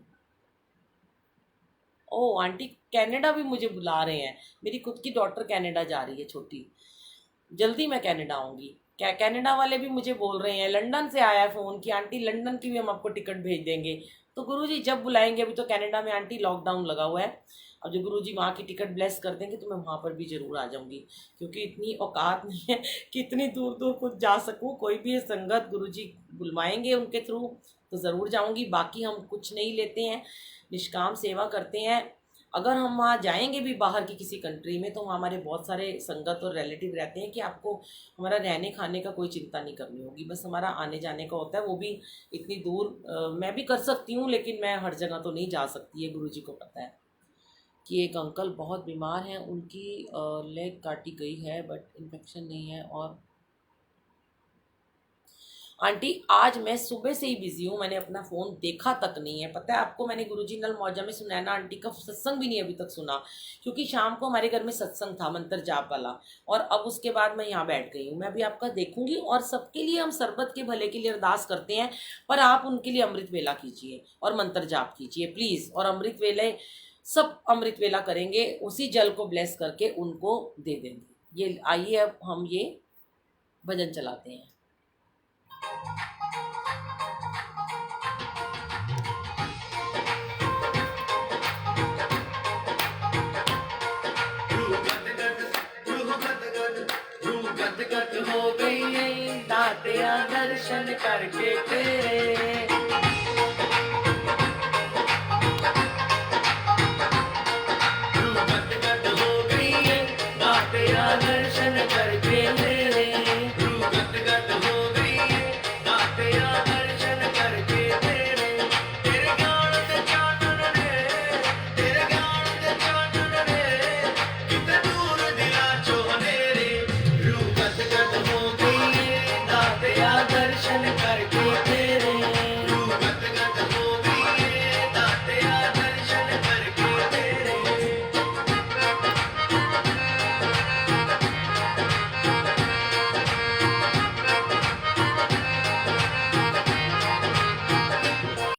A: ओह आंटी, कनाडा भी मुझे बुला रहे हैं। मेरी खुद की डॉटर कनाडा जा रही है छोटी, जल्दी मैं कनाडा आऊँगी। क्या कनाडा वाले भी मुझे बोल रहे हैं, लंदन से आया है फ़ोन कि आंटी लंदन की भी हम आपको टिकट भेज देंगे। तो गुरुजी जब बुलाएंगे, अभी तो कनाडा में आंटी लॉकडाउन लगा हुआ है। अब जो गुरुजी वहाँ की टिकट ब्लेस कर देंगे तो मैं वहाँ पर भी ज़रूर आ जाऊँगी, क्योंकि इतनी औकात नहीं है कि इतनी दूर दूर कुछ जा सकूँ। कोई भी ये संगत गुरुजी बुलवाएंगे उनके थ्रू तो ज़रूर जाऊँगी। बाकी हम कुछ नहीं लेते हैं, निष्काम सेवा करते हैं। अगर हम वहाँ जाएंगे भी बाहर की किसी कंट्री में, तो वहाँ हमारे बहुत सारे संगत और रिलेटिव रहते हैं कि आपको हमारा रहने खाने का कोई चिंता नहीं करनी होगी, बस हमारा आने जाने का होता है। वो भी इतनी दूर मैं भी कर सकती हूँ, लेकिन मैं हर जगह तो नहीं जा सकती है। गुरुजी को पता है कि एक अंकल बहुत बीमार हैं, उनकी लेग काटी गई है बट इन्फेक्शन नहीं है। और आंटी आज मैं सुबह से ही बिजी हूँ, मैंने अपना फ़ोन देखा तक नहीं है। पता है आपको, मैंने गुरुजी नल मौजा में सुनैना आंटी का सत्संग भी नहीं अभी तक सुना, क्योंकि शाम को हमारे घर में सत्संग था मंत्र जाप वाला, और अब उसके बाद मैं यहाँ बैठ गई हूँ। मैं अभी आपका देखूंगी। और सबके लिए हम सरबत के भले के लिए अरदास करते हैं, पर आप उनके लिए अमृत वेला कीजिए और मंत्र जाप कीजिए प्लीज़। और अमृत वेले सब अमृत वेला करेंगे, उसी जल को ब्लेस करके उनको दे देंगे। ये आइए अब हम ये भजन चलाते हैं। गद गद हो गई दातिया दर्शन करके तेरे,